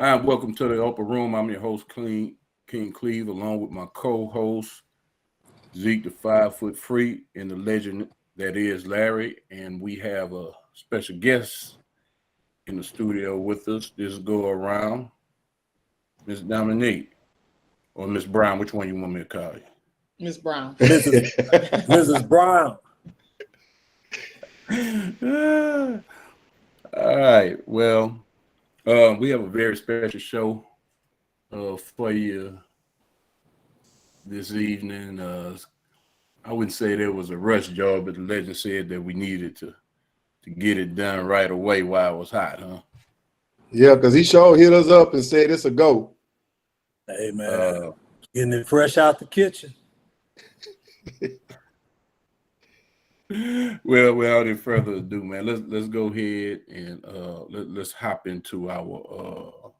Hi, welcome to the Upper Room. I'm your host, King Cleve, along with my co-host, Zeke the 5 Foot Freak, and the legend that is Larry. And we have a special guest in the studio with us. This go around, Miss Dominique or Miss Brown. Which one you want me to call you? Miss Brown. Mrs. Brown. All right. Well, we have a very special show for you this evening. I wouldn't say there was a rush job, but the legend said that we needed to get it done right away while it was hot, huh? Yeah, because he sure hit us up and said it's a go. Hey, man. Getting it fresh out the kitchen. Well, without any further ado, man, let's go ahead and let's hop into our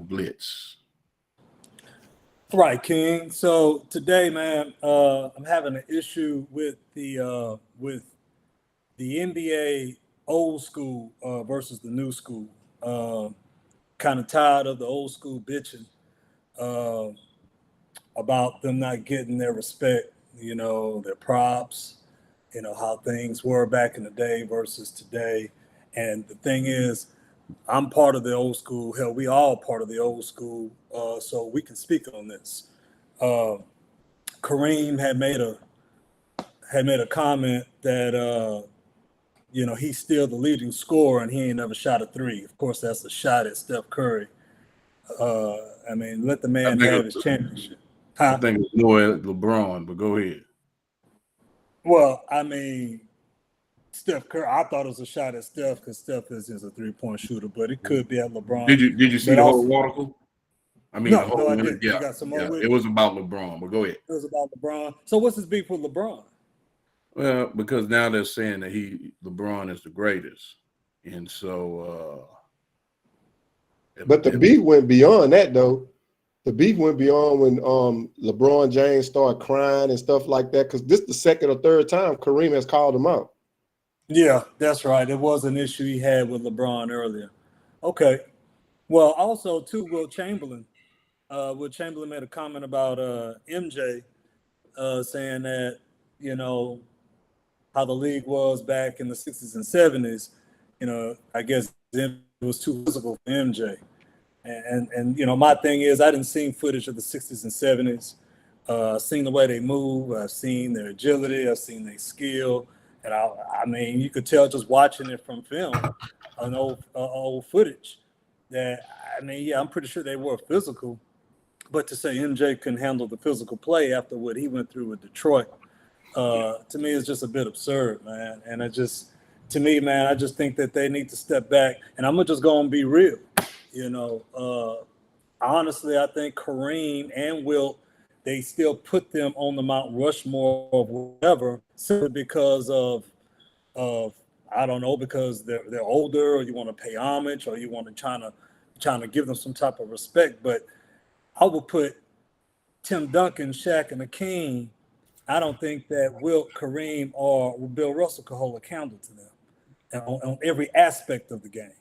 blitz. Right, King. So today, man, I'm having an issue with the NBA old school versus the new school. Kind of tired of the old school bitching about them not getting their respect, their props, how things were back in the day versus today. And the thing is, I'm part of the old school. Hell, we all part of the old school, so we can speak on this. Kareem had made a comment that he's still the leading scorer and he ain't never shot a three. Of course, that's a shot at Steph Curry. Let the man have his championship. I think it's more LeBron, but go ahead. Well, Steph Curry, I thought it was a shot at Steph because Steph is a three-point shooter, but it could be at LeBron. Did you see the whole article? No, I didn't. Yeah, you got some more with it was about LeBron, but go ahead. It was about LeBron. So what's his beef with LeBron? Well, because now they're saying that LeBron is the greatest, and so. But the beef went beyond that, though. The beef went beyond when LeBron James started crying and stuff like that, because this is the second or third time Kareem has called him out. Yeah, that's right. It was an issue he had with LeBron earlier. Okay. Well, also, too, Will Chamberlain made a comment about MJ saying that, how the league was back in the 60s and 70s. I guess it was too physical for MJ. And my thing is, I didn't see footage of the 60s and 70s. I've seen the way they move. I've seen their agility. I've seen their skill. And you could tell just watching it from film, an old footage, that, I'm pretty sure they were physical. But to say MJ couldn't handle the physical play after what he went through with Detroit, to me, is just a bit absurd, man. And I just think that they need to step back. And I'm just going to be real. Honestly, I think Kareem and Wilt, they still put them on the Mount Rushmore of whatever, simply because of I don't know, because they're older, or you want to pay homage, or you want to trying to give them some type of respect. But I would put Tim Duncan, Shaq, and Hakeem. I don't think that Wilt, Kareem, or Bill Russell could hold a candle to them on every aspect of the game.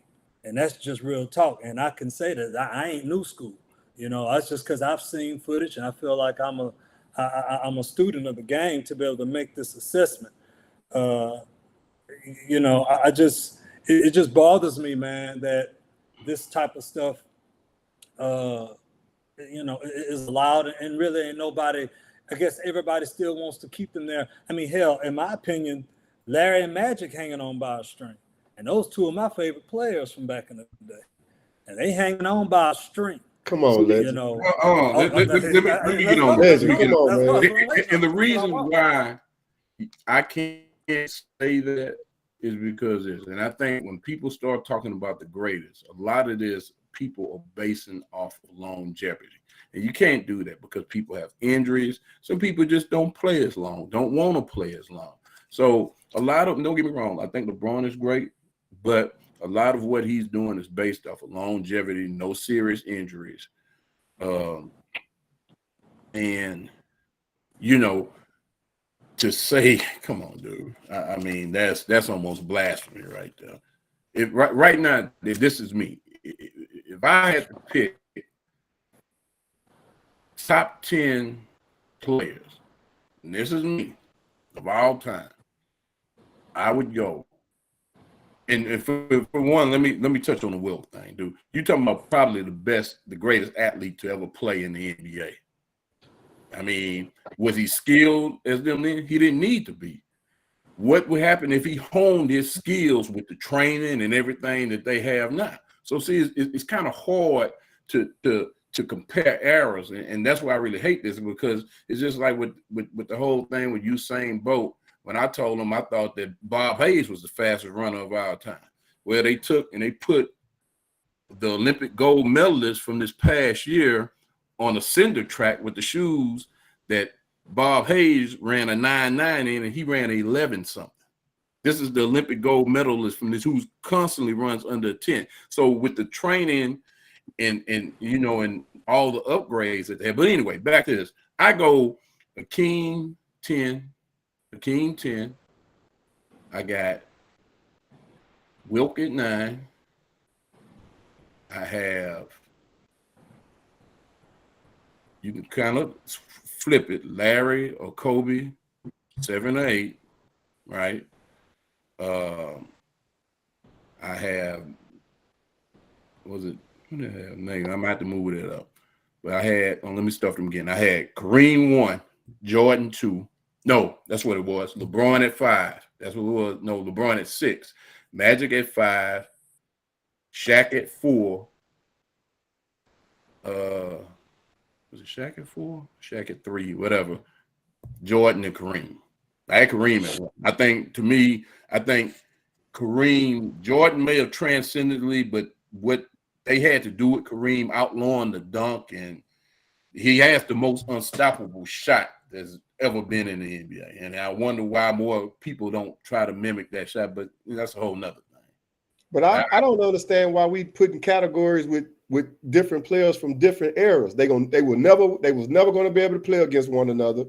And that's just real talk. And I can say that I ain't new school. That's just because I've seen footage and I feel like I'm a student of the game to be able to make this assessment. It just bothers me, man, that this type of stuff, is allowed, and really ain't nobody. I guess everybody still wants to keep them there. Hell, in my opinion, Larry and Magic hanging on by a string. And those two are my favorite players from back in the day. And they hanging on by a string. Come on, legend. Let me get on this. And the reason why I can't say that is because this. And I think when people start talking about the greatest, a lot of this people are basing off of longevity. And you can't do that because people have injuries. Some people just don't play as long, don't want to play as long. So a lot of, don't get me wrong, I think LeBron is great, but a lot of what he's doing is based off of longevity, no serious injuries. And, to say, come on, dude. That's almost blasphemy right there. Right now, this is me. If if I had to pick top 10 players, and this is me, of all time, I would go. And for one, let me touch on the Wilt thing, dude. You talking about probably the greatest athlete to ever play in the NBA. I mean, was he skilled as them then? He didn't need to be. What would happen if he honed his skills with the training and everything that they have now? So see, it's kind of hard to compare eras, and that's why I really hate this, because it's just like with the whole thing with Usain Bolt. When I told him I thought that Bob Hayes was the fastest runner of our time, well, they took and they put the Olympic gold medalist from this past year on a cinder track with the shoes that Bob Hayes ran a 9.9 in, and he ran 11 something. This is the Olympic gold medalist from this who constantly runs under 10. So with the training and you know, and all the upgrades that they have. But anyway, back to this. I go Hakeem 10. I got Wilt at 9. I have, you can kind of flip it, Larry or Kobe, 7 or 8, right? I have, what the hell name? I might have to move it up. But I had, let me stuff them again. I had Kareem 1, Jordan 2. No, that's what it was. LeBron at 5. That's what it was. No, LeBron at 6. Magic at 5. Shaq at 4. Was it Shaq at 4? Shaq at 3, whatever. Jordan and Kareem. I had Kareem at 1. I think, to me, Kareem, Jordan may have transcendently, but what they had to do with Kareem outlawing the dunk, and he has the most unstoppable shot that's ever been in the NBA. And I wonder why more people don't try to mimic that shot, but that's a whole nother thing. But I don't understand why we put in categories with different players from different eras. They was never going to be able to play against one another.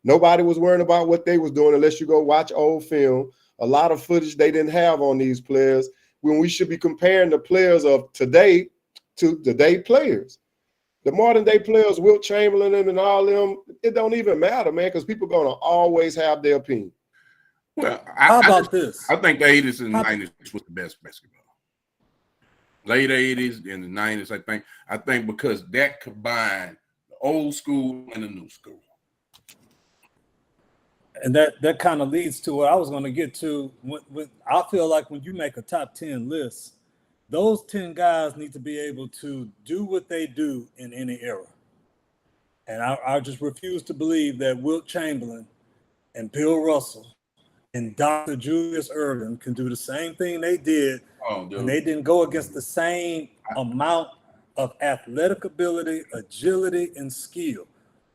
Nobody was worrying about what they was doing unless you go watch old film. A lot of footage they didn't have on these players, when we should be comparing the players of today to today players. The modern day players, Wilt Chamberlain and all them, it don't even matter, man, because people are going to always have their opinion. Well, how about this? I think the 80s and 90s was the best basketball. Late 80s and the 90s, I think because that combined the old school and the new school. And that kind of leads to what I was going to get to. I feel like when you make a top 10 list, those 10 guys need to be able to do what they do in any era. And I just refuse to believe that Wilt Chamberlain and Bill Russell and Dr. Julius Erving can do the same thing they did when they didn't go against the same amount of athletic ability, agility, and skill.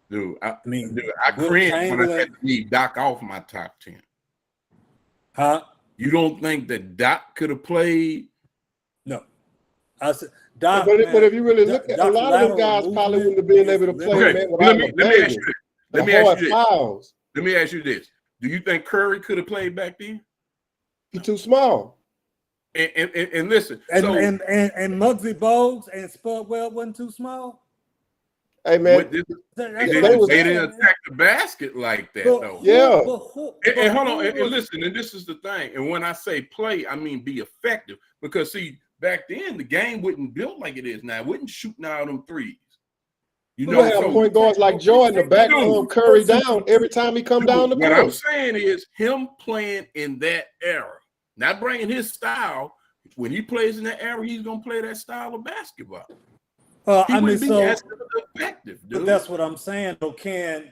I cringe when I had to leave Doc off my top 10. Huh? You don't think that Doc could have played? No. I said, Doc, but if you really look at a lot of them guys probably wouldn't have been able to play. Okay, man, let me ask you this. Do you think Curry could have played back then? He's too small. And listen, and Muggsy Bogues and Spud Webb wasn't too small. Hey man, they didn't attack the basket like that, though. Yeah. And hold on, and listen, and this is the thing. And when I say play, I mean be effective. Because see, back then the game wasn't built like it is now. It wasn't shooting out them threes. You know, have point guards like Jordan to back Curry down every time he come down the court. What I'm saying is him playing in that era, not bringing his style. When he plays in that era, he's gonna play that style of basketball. I mean, so effective, dude. But that's what I'm saying. So can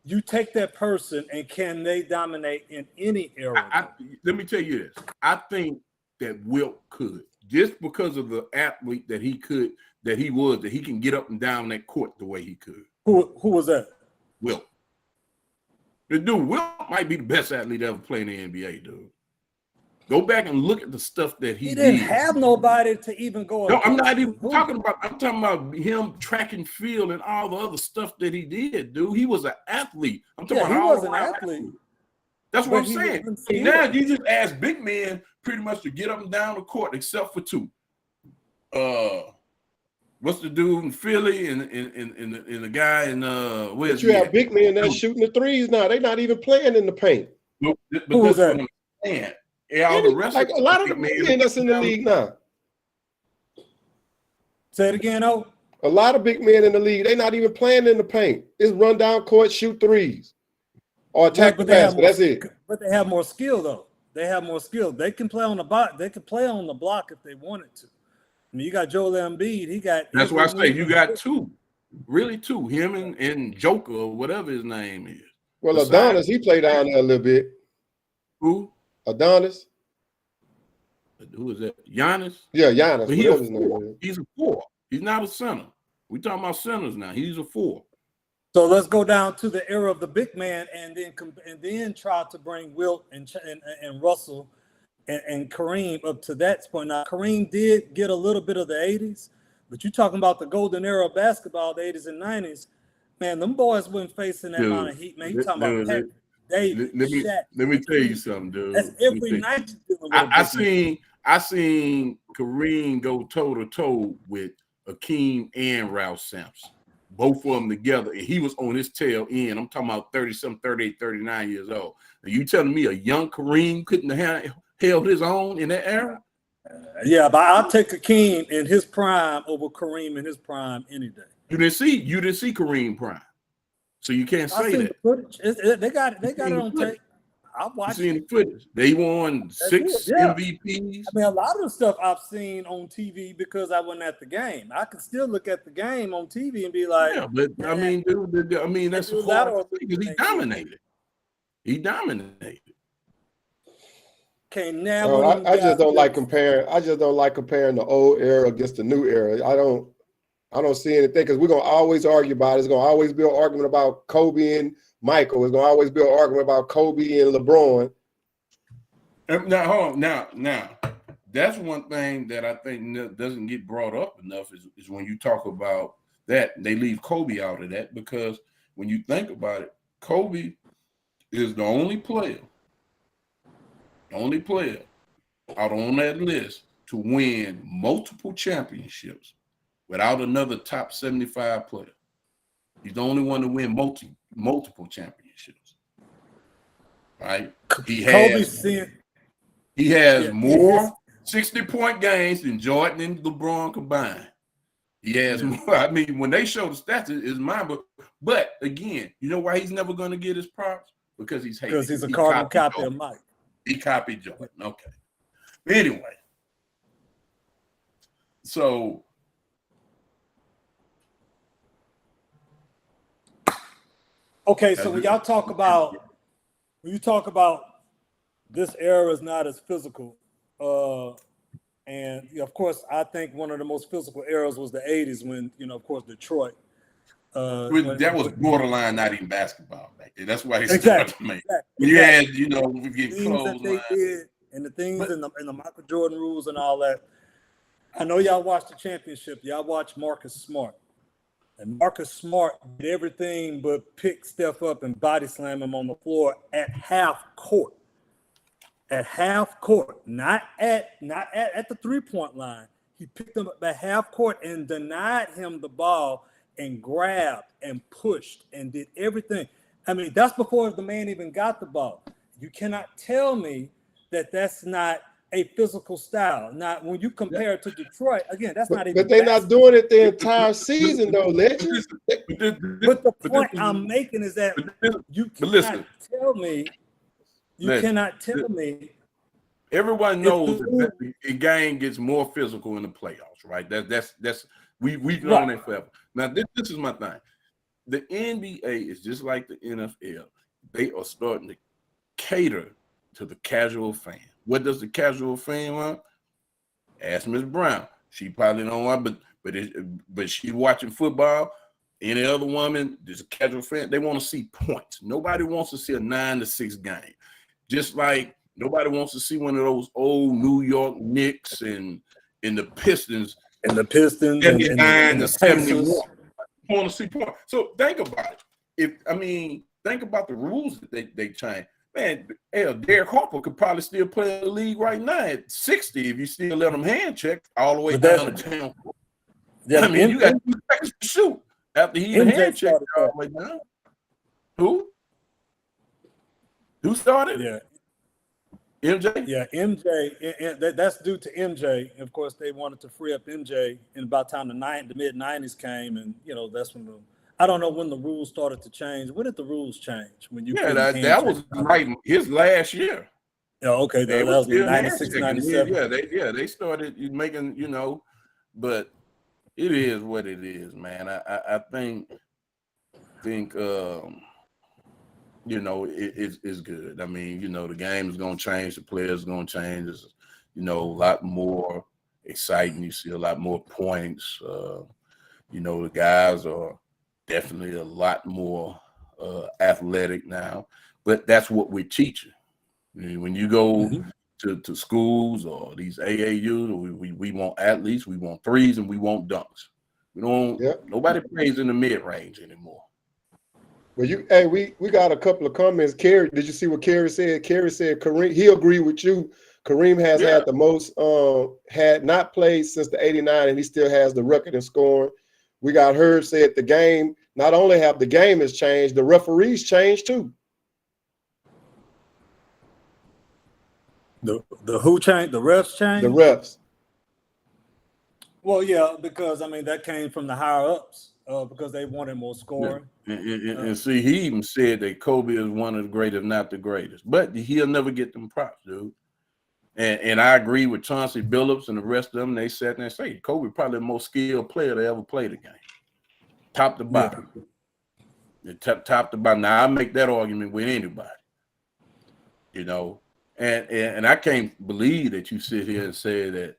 you take that person and can they dominate in any era? Let me tell you this. I think that Wilt could, just because of the athlete that he could. That he can get up and down that court the way he could. Who was that? Wilt. The dude, Wilt might be the best athlete ever played in the NBA, dude. Go back and look at the stuff that he didn't have nobody to even go. No, I'm not even talking about. I'm talking about him track and field and all the other stuff that he did, dude. He was an athlete. I'm talking about. He was an athlete. That's what I'm saying. Now you just ask big men pretty much to get up and down the court, except for two. what's the dude in Philly and the guy in where's you have big men that's shooting the threes now. They're not even playing in the paint. But that's what I'm saying. Yeah, the rest like of a lot of the big men that's in the league now. Say it again, O. A lot of big men in the league, they're not even playing in the paint. It's run down court, shoot threes, or attack the basket. That's it. But they have more skill though. They have more skill. They can play on the block. They can play on the block if they wanted to. I mean, you got Joel Embiid. He got. That's why I say you got two, really two. Him and Joker or whatever his name is. Well, Adonis, he played down there a little bit. Who? Adonis. Who is that? Giannis? Yeah, Giannis. He's a 4. He's not a center. We talking about centers now. He's a 4. So let's go down to the era of the big man, and then try to bring Wilt and Russell and Kareem up to that point. Now Kareem did get a little bit of the 80s, but you're talking about the golden era of basketball, the 80s and 90s. Man, them boys wasn't facing that amount of heat. Man, you talking about Patrick Davis, let me tell you something, dude. That's every night. I seen Kareem go toe to toe with Akeem and Ralph Sampson, both of them together, and he was on his tail end. I'm talking about 30-something, 38, 39 years old. Are you telling me a young Kareem couldn't have held his own in that era? Yeah, but I'll take Akeem in his prime over Kareem in his prime any day. You didn't see Kareem prime, so you can't say that. The they got it on tape. I watched the footage. They won 6 MVPs. I mean, a lot of the stuff I've seen on TV because I wasn't at the game. I can still look at the game on TV and be like, yeah, but I mean, dude, that's a hard thing because he dominated. He dominated. Okay, now I just don't like comparing. I just don't like comparing the old era against the new era. I don't see anything because we're gonna always argue about it. It's gonna always be an argument about Kobe and Michael. It's gonna always be an argument about Kobe and LeBron. Now, hold on. Now, that's one thing that I think doesn't get brought up enough is when you talk about that. They leave Kobe out of that because when you think about it, Kobe is the only player out on that list to win multiple championships without another top 75 player. He's the only one to win multiple championships. Right? He has more 60-point games than Jordan and LeBron combined. He has more. I mean, when they show the stats, it's mine. But again, you know why he's never going to get his props? Because he's hated. Because he's a carbon copy of Mike. He copied Jordan. Okay. Anyway. So okay, so when you talk about this era is not as physical, and of course, I think one of the most physical eras was the '80s when of course Detroit. That was borderline, not even basketball back then. That's why he started to make. You had, we get close. They did, and the things and the Michael Jordan rules and all that. I know y'all watched the championship. Y'all watched Marcus Smart. And Marcus Smart did everything but pick Steph up and body slam him on the floor at half court. At half court, not at the 3-point line. He picked him up at half court and denied him the ball and grabbed and pushed and did everything. I mean, that's before the man even got the ball. You cannot tell me that that's not a physical style. Now, when you compare it to Detroit, again, that's not even. But they're not doing it the entire season, though, Legend. But the point I'm making is that you cannot tell me. You cannot tell me. Everyone knows that the game gets more physical in the playoffs, right? That's we've known that forever. Now, this is my thing. The NBA is just like the NFL. They are starting to cater to the casual fan. What does the casual fan want? Ask Ms. Brown. She probably don't want, but she's watching football. Any other woman, there's a casual fan. They want to see points. Nobody wants to see a 9-6 game. Just like nobody wants to see one of those old New York Knicks and the Pistons. And the Pistons 79 to 71. I want to see points. So think about it. Think about the rules that they changed. Man, Derek Harper could probably still play in the league right now at 60 if you still let him hand check all the way down to town. Yeah, I mean, you got 2 seconds to shoot after he hand checked all the way down. Who? Who started? Yeah. MJ? Yeah, MJ. That's due to MJ. Of course, they wanted to free up MJ, and about the time the mid-90s came, and that's when I don't know when the rules started to change. When did the rules change? When you that was like his last year. Yeah, okay, that was 96, 97. They started making, but it is what it is, man. I think it's good. I mean, the game is going to change. The players are going to change. It's, a lot more exciting. You see a lot more points. The guys are definitely a lot more athletic now. But that's what we're teaching. I mean, when you go to schools or these AAUs, we want athletes, we want threes, and we want dunks. We don't. Nobody plays in the mid-range anymore. Well, we got a couple of comments. Kerry, did you see what Kerry said? Kerry said Kareem, he agreed with you. Kareem has had the most, had not played since the 89, and he still has the record in scoring. We got Herb said the game, not only have the game has changed, the referees changed too. The who changed? The refs changed? The refs. Well, yeah, because that came from the higher ups because they wanted more scoring. And see, he even said that Kobe is one of the greatest, if not the greatest. But he'll never get them props, dude. And I agree with Chauncey Billups and the rest of them. They sat there and say Kobe probably the most skilled player to ever play the game, top to bottom. Yeah. Top to bottom. Now I make that argument with anybody, And I can't believe that you sit here and say that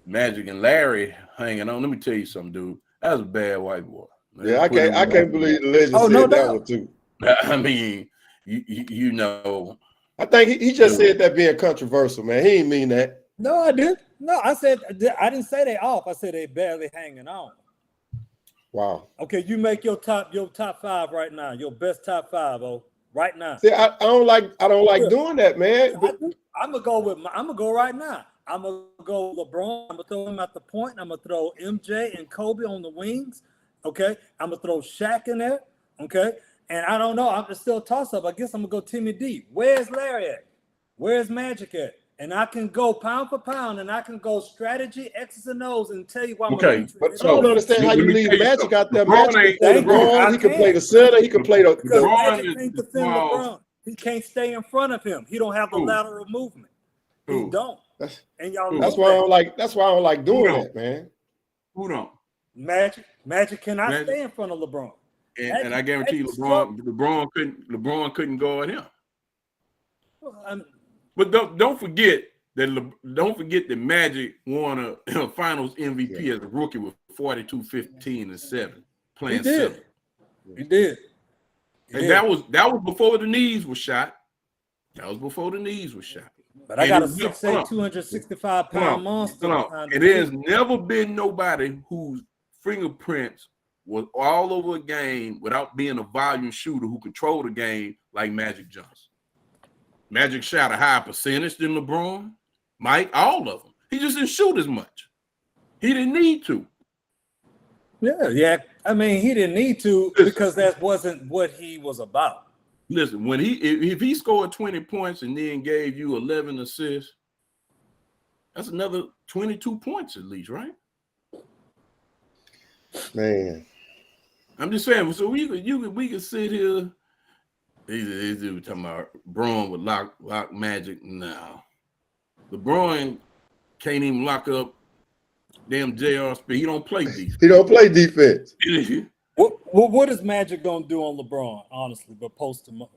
Magic and Larry hanging on. Let me tell you something, dude. That was a bad white boy. Yeah, I can't believe the legend said that one too. I mean, I think he just said that being controversial, man. He didn't mean that. No, I didn't. No, I didn't say they off. I said they barely hanging on. Wow. Okay, you make your top 5 right now. Your best top 5, right now. See, I don't like doing that, man. I'm gonna go right now. I'm gonna go LeBron. I'm gonna throw him at the point. I'm gonna throw MJ and Kobe on the wings. Okay, I'm gonna throw Shaq in there. Okay, and I don't know. I'm still a toss up. I guess I'm gonna go Timmy D. Where's Larry at? Where's Magic at? And I can go pound for pound, and I can go strategy, X's and O's, and tell you why. Okay, but I don't understand how you leave Magic out there. Magic can play LeBron. He can play the center. He can play the. Magic can't defend LeBron. He can't stay in front of him. He don't have the lateral movement. He don't. And y'all. That's why I don't like. That's why I don't like doing that, man. Who don't? Magic cannot stay in front of LeBron. And I guarantee you, LeBron couldn't guard him. But don't forget that Magic won a Finals MVP as a rookie with 42, 15, and 7 playing center. He did. That was before the knees were shot. But I got a 6'8", 265-pound monster. And there's never been nobody whose fingerprints was all over a game without being a volume shooter who controlled the game like Magic Johnson. Magic shot a higher percentage than LeBron, Mike, all of them. He just didn't shoot as much. He didn't need to. Yeah. I mean, he didn't need to because that wasn't what he was about. Listen, if he scored 20 points and then gave you 11 assists, that's another 22 points at least, right? Man, I'm just saying. So we can sit here. These dudes talking about Braun would lock Magic. No, LeBron can't even lock up damn J.R. Speed. He don't play defense. He don't play defense. What is Magic gonna do on LeBron, honestly, but post him up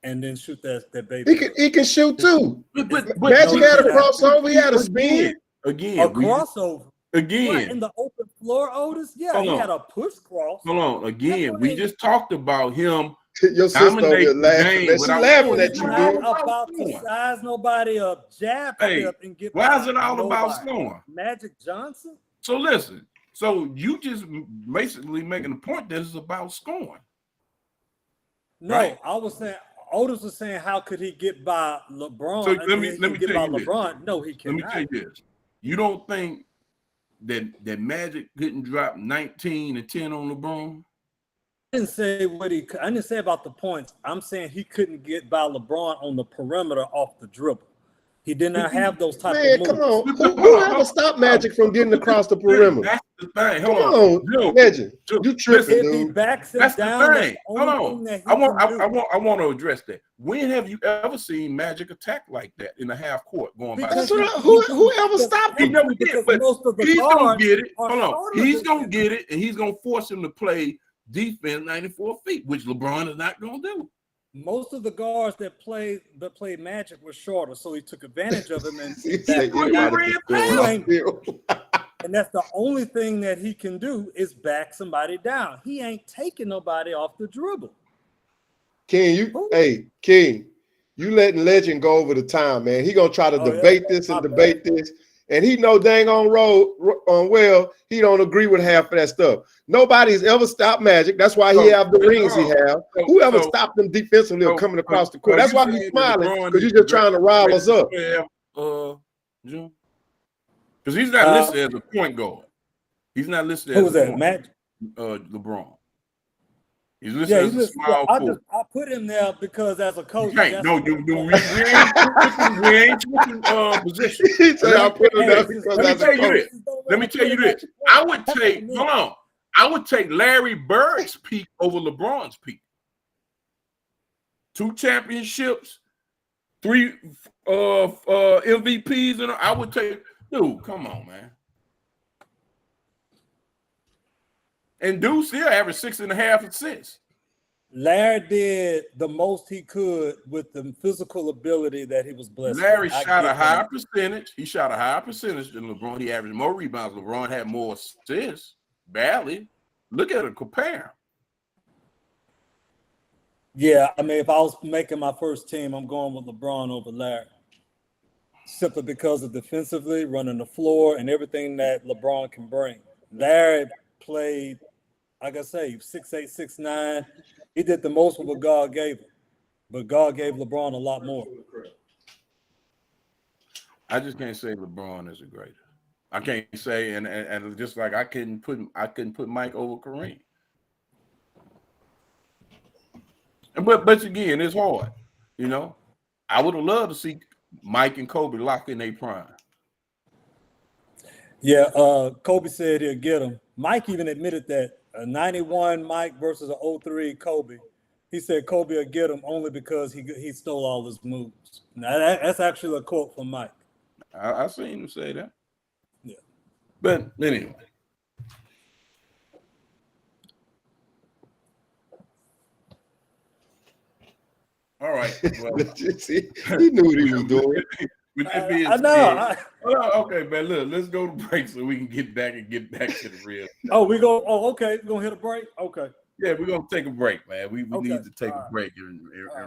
and then shoot that baby? He can shoot too. But Magic had a crossover. He had a spin. Again, a crossover. Again, in the open floor, Otis. Yeah, he had a push cross. Hold on. Again, we just talked about him. Your sister laughing. She's laughing at you, dude. About to size nobody up, jab up, and get. Why is it all about scoring? Magic Johnson. So listen. So you just basically making the point that it's about scoring. No, right? I was saying Otis was saying how could he get by LeBron? So let me tell you LeBron. No, he can't. Let me tell you this. You don't think that Magic couldn't drop 19 and 10 on LeBron? I didn't say about the points. I'm saying he couldn't get by LeBron on the perimeter off the dribble. He did not have those type of moves. Come on. Whoever stopped Magic from getting across the perimeter? That's the thing. Come on, Legend. You tripping, If he dude. backs it That's the thing. Hold on. I want to address that. When have you ever seen Magic attack like that in the half court going by? Whoever stopped He him? never did, but he's gonna get it. Hold on. He's gonna him. get it, and he's gonna force him to play defense 94 feet, which LeBron is not gonna do. Most of the guards that played Magic were shorter, so he took advantage of him and and that's the only thing that he can do is back somebody down. He ain't taking nobody off the dribble. King, you letting Legend go over the time, man. He gonna try to debate this and debate this, and he know dang well he don't agree with half of that stuff. Nobody's ever stopped Magic. That's why he have the rings he have. Whoever stopped him defensively or coming across the court. That's why he's smiling, because you're just trying to rile us up. Because he's not listed as a point guard. He's not listed as a point. Magic? LeBron. He's listed as a small forward. I put him there because as a coach. We ain't switching position. Let me tell you this. I would take Larry Bird's peak over LeBron's peak. 2 championships, 3 MVPs, and I would take. Dude, come on, man. And dude still averaged 6.5 assists. Larry did the most he could with the physical ability that he was blessed. Larry shot a higher percentage. He shot a higher percentage than LeBron. He averaged more rebounds. LeBron had more assists. Barely. Look at it. Compare. Yeah, I mean, if I was making my first team, I'm going with LeBron over Larry. Simply because of defensively, running the floor, and everything that LeBron can bring. Larry played, like I say, 6'8", 6'9". He did the most of what God gave him. But God gave LeBron a lot more. I just can't say LeBron is a greater. I can't say, and just like I couldn't put Mike over Kareem. But again, it's hard. You know, I would have loved to see Mike and Kobe lock in their prime. Yeah, Kobe said he'll get him. Mike even admitted that a 91 Mike versus an 03 Kobe. He said Kobe will get him only because he stole all his moves. Now that's actually a quote from Mike. I seen him say that. Yeah. But anyway. All right. Well, he knew what he was doing. I know. Okay, man. Look, let's go to break so we can get back to the real. Okay. We're gonna hit a break. Okay. Yeah, we're gonna take a break, man. We need to take a break and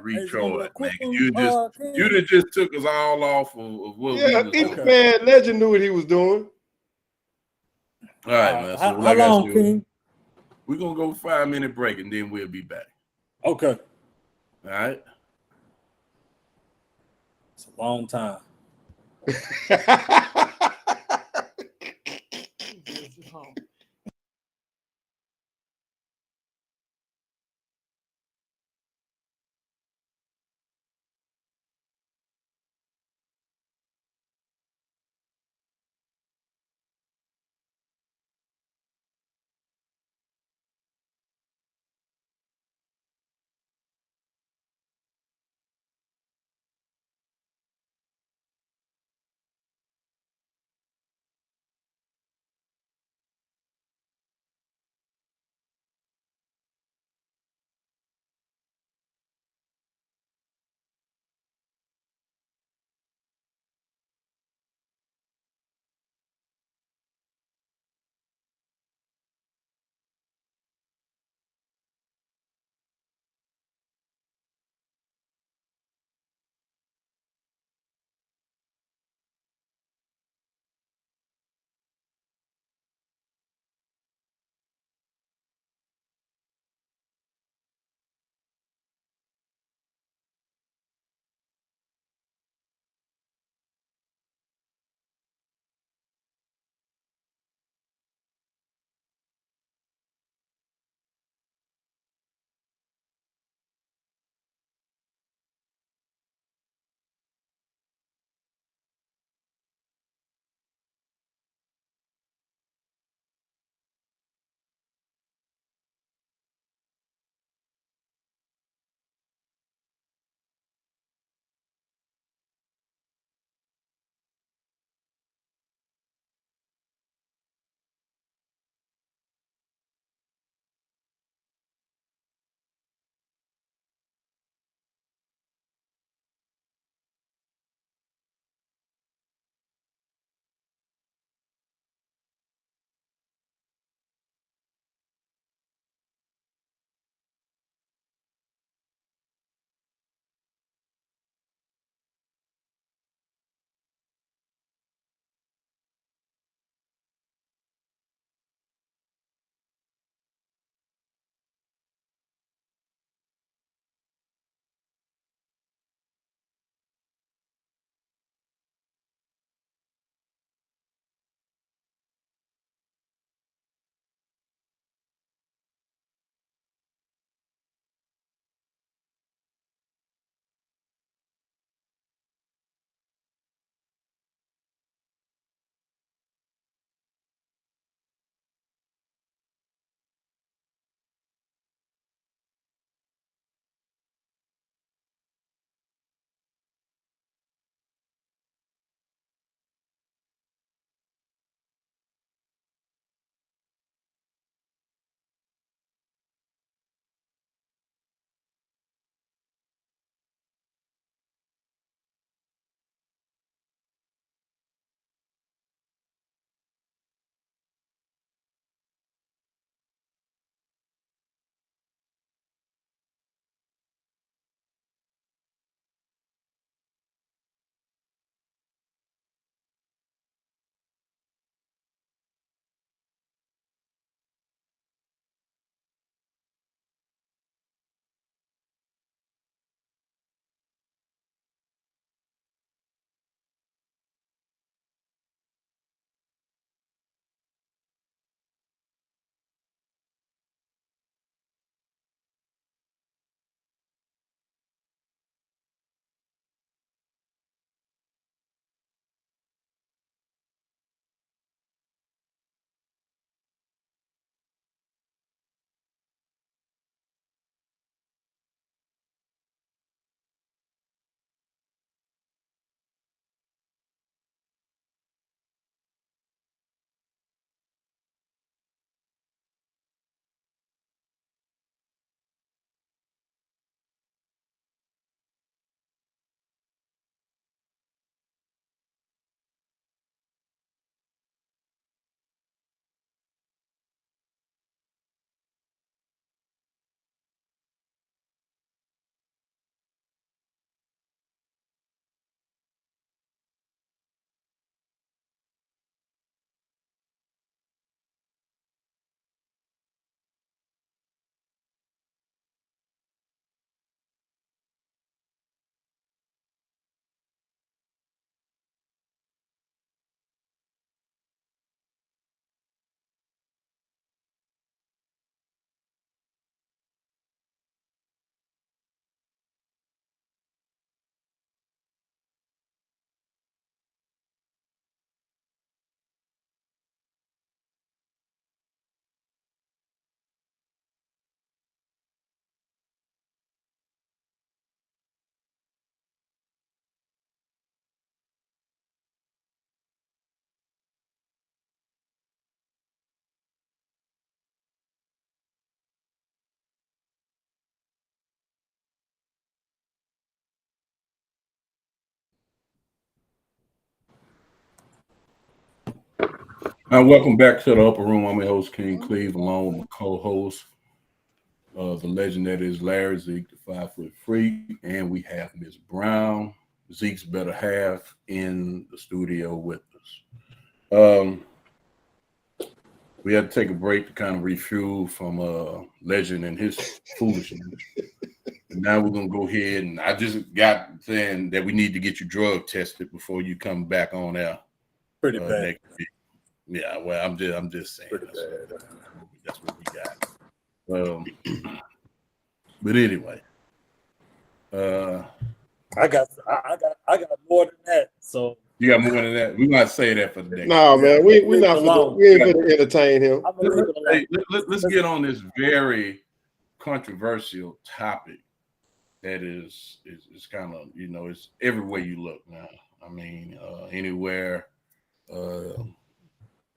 recharge, man. You just took us all off of what we was doing. Man, Legend knew what he was doing. All right, man. So how long, King? We're gonna go 5-minute break and then we'll be back. Okay. All right. It's a long time. Welcome back to the Upper Room. I'm your host, King Cleve, along with my co-host, the legend that is Larry, Zeke, the 5-foot freak, and we have Ms. Brown, Zeke's better half, in the studio with us. We had to take a break to kind of refuel from Legend and his foolishness. And now we're gonna go ahead, and I just got saying that we need to get you drug tested before you come back on air. Pretty bad. Next week. Yeah, well, I'm just saying that's what we got. But anyway, I got more than that. So you got more than that. We might say that for the next. No, man, we not we ain't gonna entertain him. Let's get on this very controversial topic that is kind of, it's everywhere you look now. I mean, anywhere,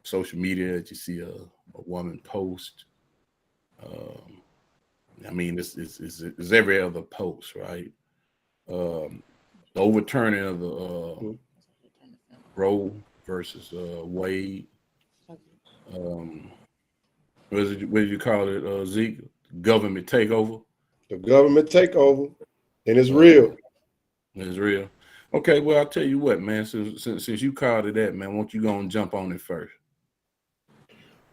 social media that you see a woman post. I mean, it's every other post, right? The overturning of the Roe versus Wade. What did you call it, Zeke? Government takeover. The government takeover, and it's real. It's real. Okay, well, I'll tell you what, man. Since you called it that, man, why don't you go and jump on it first?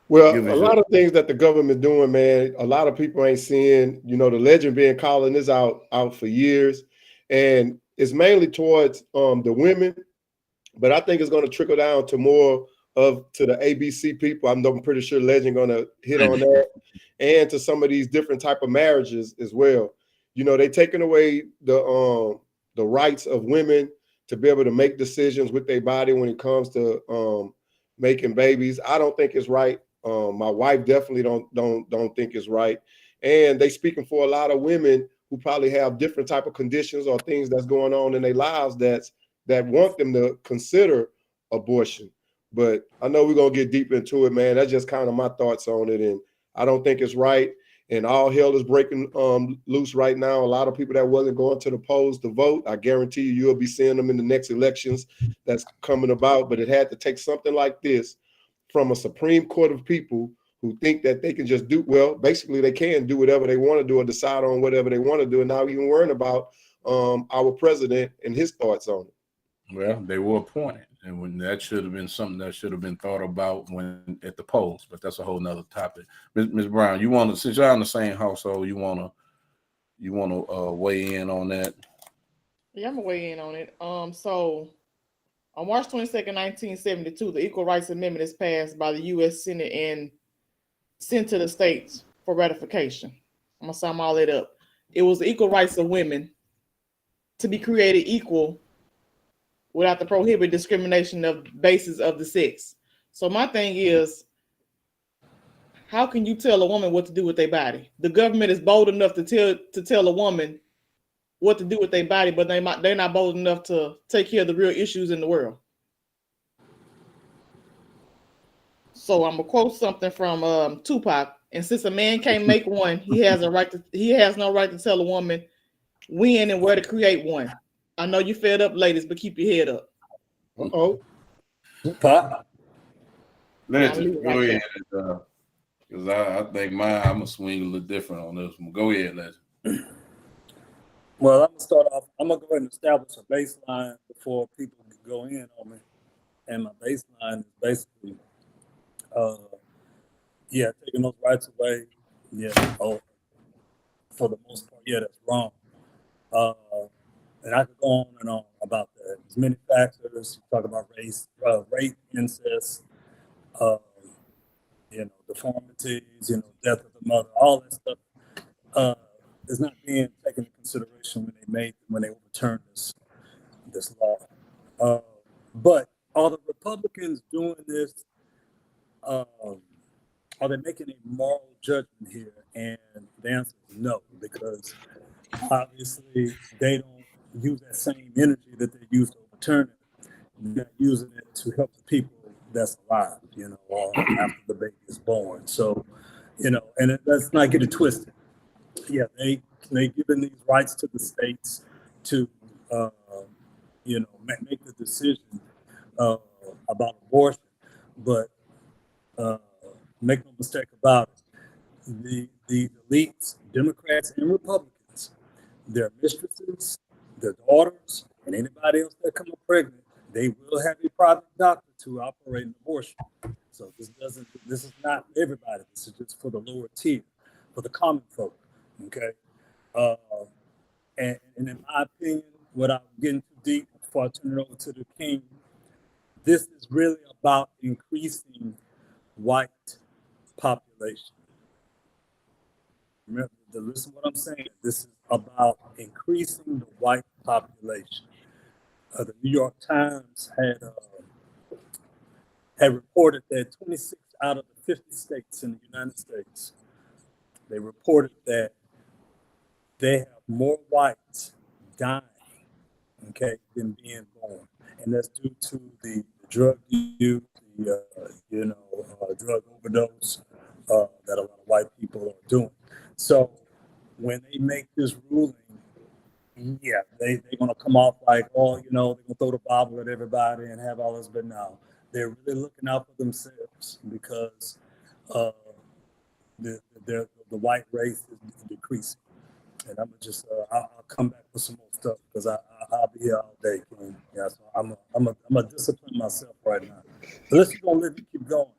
Well, a lot of things that the government doing, man, a lot of people ain't seeing, the legend been calling this out for years. And it's mainly towards the women, but I think it's going to trickle down to more to the ABC people. I'm pretty sure Legend going to hit on that, and to some of these different type of marriages as well. They taking away the rights of women to be able to make decisions with their body when it comes to making babies. I don't think it's right. My wife definitely don't think it's right, and they speaking for a lot of women who probably have different type of conditions or things that's going on in their lives that want them to consider abortion. But I know we're gonna get deep into it, man. That's just kind of my thoughts on it, and I don't think it's right. And all hell is breaking loose right now. A lot of people that wasn't going to the polls to vote, I guarantee you'll be seeing them in the next elections that's coming about. But it had to take something like this from a Supreme Court of people who think that they can just basically they can do whatever they want to do or decide on whatever they want to do, and not even worrying about our president and his thoughts on it. Well, they were appointed, and when that should have been something that should have been thought about when at the polls, but that's a whole nother topic. Ms. Brown, you want to, since you're in the same household, you want to weigh in on that? Yeah, I'm gonna weigh in on it. So on March 22nd, 1972, the Equal Rights Amendment is passed by the U.S. Senate and sent to the states for ratification. I'm gonna sum all it up. It was the equal rights of women to be created equal without the prohibit discrimination of basis of the sex. So my thing is, how can you tell a woman what to do with their body? The government is bold enough to tell a woman what to do with their body, but they're not bold enough to take care of the real issues in the world. So I'm gonna quote something from Tupac. And since a man can't make one, he has no right to tell a woman when and where to create one. I know you fed up, ladies, but keep your head up. Pop. Legend, go ahead. Because I think I'm gonna swing a little different on this one. Go ahead, Legend. Well, I'm gonna start off. I'm gonna go ahead and establish a baseline before people can go in on me. And my baseline is basically, taking those rights away. Yeah, for the most part, yeah, that's wrong. And I could go on and on about that. There's many factors. You talk about race, rape, incest, deformities, death of the mother, all that stuff is not being taken into consideration when they overturned this law. But are the Republicans doing this? Are they making a moral judgment here? And the answer is no, because obviously they don't use that same energy that they use to overturn it. They're using it to help the people that's alive, after the baby is born. So, and let's not get it twisted. Yeah, they giving these rights to the states to, make the decision about abortion, but Make no mistake about it. The elites, Democrats and Republicans, their mistresses, their daughters, and anybody else that come up pregnant, they will have a private doctor to operate an abortion. So this is not everybody. This is just for the lower tier, for the common folk. Okay. Uh, and in my opinion, without getting too deep before I turn it over to the king, this is really about increasing white population. Remember, listen to what I'm saying. This is about increasing the white population. The New York Times had reported that 26 out of the 50 states in the United States, they reported that they have more whites dying, okay, than being born, and that's due to the drug use, the drug overdose that a lot of white people are doing. So when they make this ruling, yeah, they're gonna come off like, oh, they're gonna throw the Bible at everybody and have all this, but no, they're really looking out for themselves because the white race is decreasing. And I'm just I'll come back with some more stuff because I'll be here all day. Yeah, so I'm a discipline myself right now. So let's just gonna let me keep going.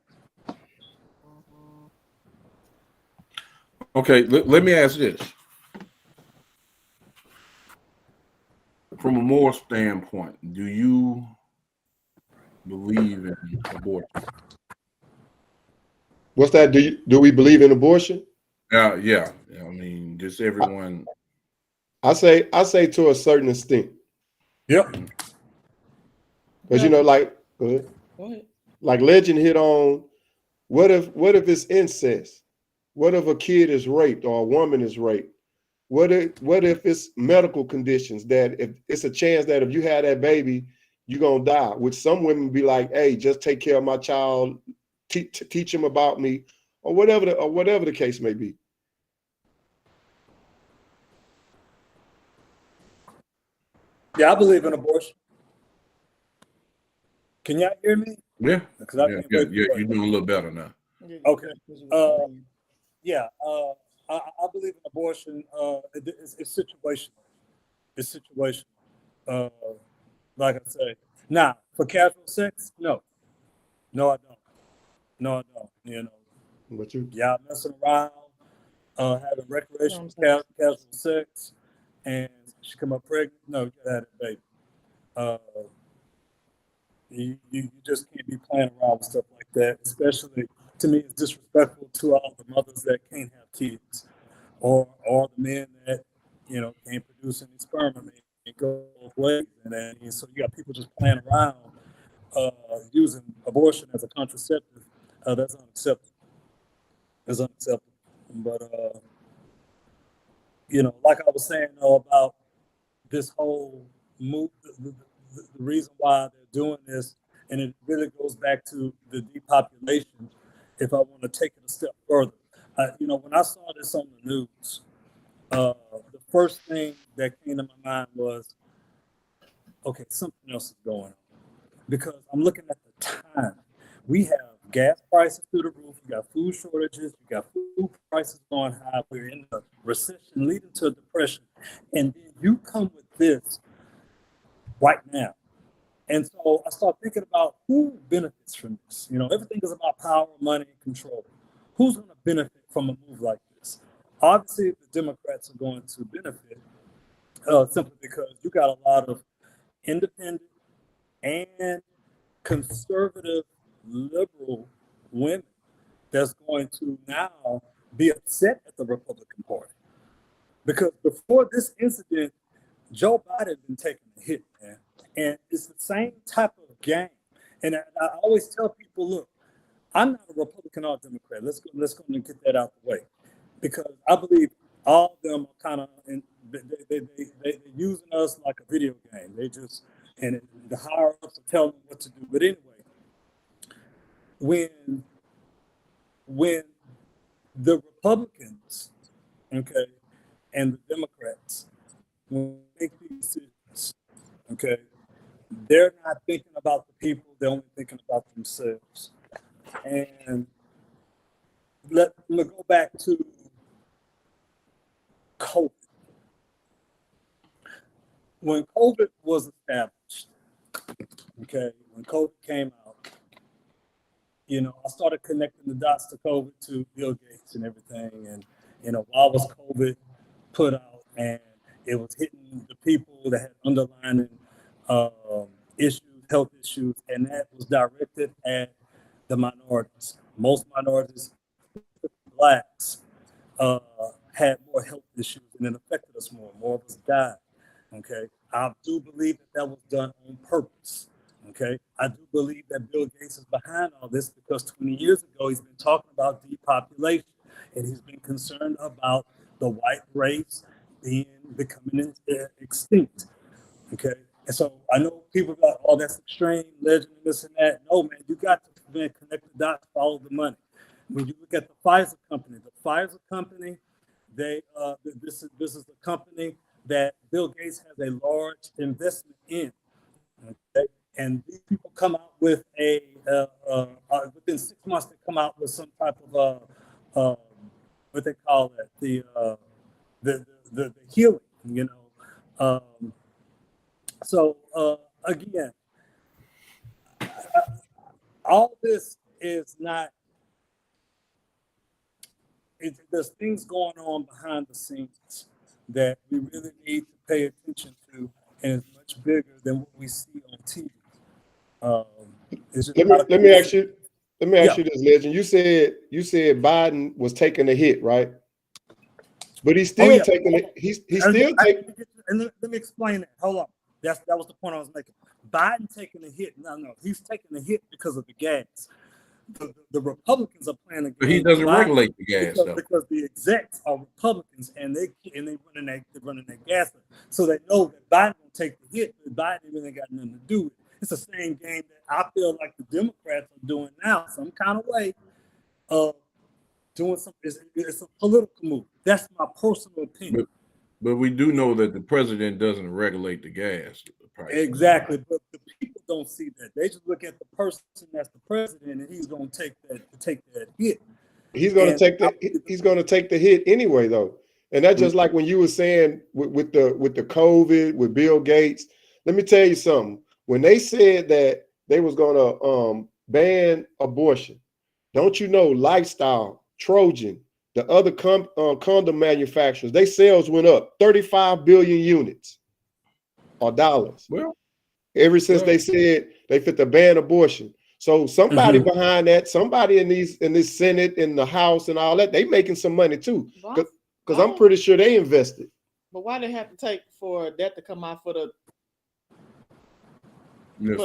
Okay, let me ask this. From a moral standpoint, do you believe in abortion? What's that? Do we believe in abortion? Yeah. I mean, just everyone. I say to a certain extent. Yep. Because like go ahead. Like Legend hit on, what if it's incest? What if a kid is raped or a woman is raped? What if it's medical conditions that if it's a chance that if you have that baby, you're gonna die? Which some women be like, hey, just take care of my child, teach him about me, or whatever the case may be. Yeah, I believe in abortion. Can y'all hear me? Yeah. Yeah, you're doing a little better now. Okay. Yeah. I believe in abortion. It's situational. It's situational. Like I say. Now, for casual sex, no. No, I don't. No, I don't. What you? Y'all messing around, having recreational casual sex, and she come up pregnant. No, you gotta have a baby. You just can't be playing around with stuff like that. Especially to me, it's disrespectful to all the mothers that can't have kids, or the men that can't produce any sperm. I mean, it goes both ways, and so you got people just playing around using abortion as a contraceptive. That's unacceptable. It's unacceptable. But like I was saying about this whole move, the reason why they're doing this, and it really goes back to the depopulation. If I want to take it a step further, when I saw this on the news, the first thing that came to my mind was, okay, something else is going on, because I'm looking at the time. We have gas prices through the roof. You got food shortages. You got food prices going high. We're in a recession leading to a depression. And then you come with this right now. And so I start thinking about who benefits from this. Everything is about power, money, and control. Who's going to benefit from a move like this? Obviously, the Democrats are going to benefit simply because you got a lot of independent and conservative liberal women that's going to now be upset at the Republican Party. Because before this incident, Joe Biden been taking a hit, man. And it's the same type of game. And I always tell people, look, I'm not a Republican or a Democrat. Let's go and get that out the way. Because I believe all of them are kind of, they're using us like a video game. They just, and the higher ups are telling them what to do. But anyway, when the Republicans, okay, and the Democrats, when they make these decisions, okay, they're not thinking about the people, they're only thinking about themselves. And let me go back to COVID. When COVID was established, okay, when COVID came out, you know, I started connecting the dots to COVID to Bill Gates and everything. And, you know, why was COVID put out? And it was hitting the people that had underlying issues, health issues, and that was directed at the minorities. Most minorities, blacks, had more health issues, and it affected us more. More of us died. Okay, I do believe that that was done on purpose. Okay, I do believe that Bill Gates is behind all this because 20 years ago he's been talking about depopulation, and he's been concerned about the white race becoming extinct. Okay, and so I know people got all that's extreme legend and this and that. No, man, you got to connect the dots, follow the money. When you look at the Pfizer company, they this is the company that Bill Gates has a large investment in. Okay? And these people come out with within 6 months they come out with some type of what they call it, the healing, you know. So again, all this is not. There's things going on behind the scenes that we really need to pay attention to, and it's much bigger than what we see on TV. Let me ask you this, Legend. You said Biden was taking a hit, right? But he's still taking it. He's still taking. And let me explain that. Hold on. That was the point I was making. Biden taking a hit. No, he's taking a hit because of the gas. The Republicans are playing a game. But he doesn't regulate the gas because the execs are Republicans and they running that gas up. So they know that Biden will take the hit, but Biden really got nothing to do with it. It's the same game that I feel like the Democrats are doing now, some kind of way of doing something. It's a political move. That's my personal opinion. But we do know that the president doesn't regulate the gas price. Exactly, but the people don't see that. They just look at the person that's the president, and he's going to take that hit. He's going to take the hit anyway, though. And that's just like when you were saying with the COVID, with Bill Gates. Let me tell you something. When they said that they was going to ban abortion, don't you know Lifestyle, Trojan, the other condom manufacturers, their sales went up 35 billion units or dollars. Well, ever since they said they fit to ban abortion. So somebody behind that, somebody in this Senate, in the House, and all that, they making some money too. Because I'm pretty sure they invested. But why they have to take for that to come out for the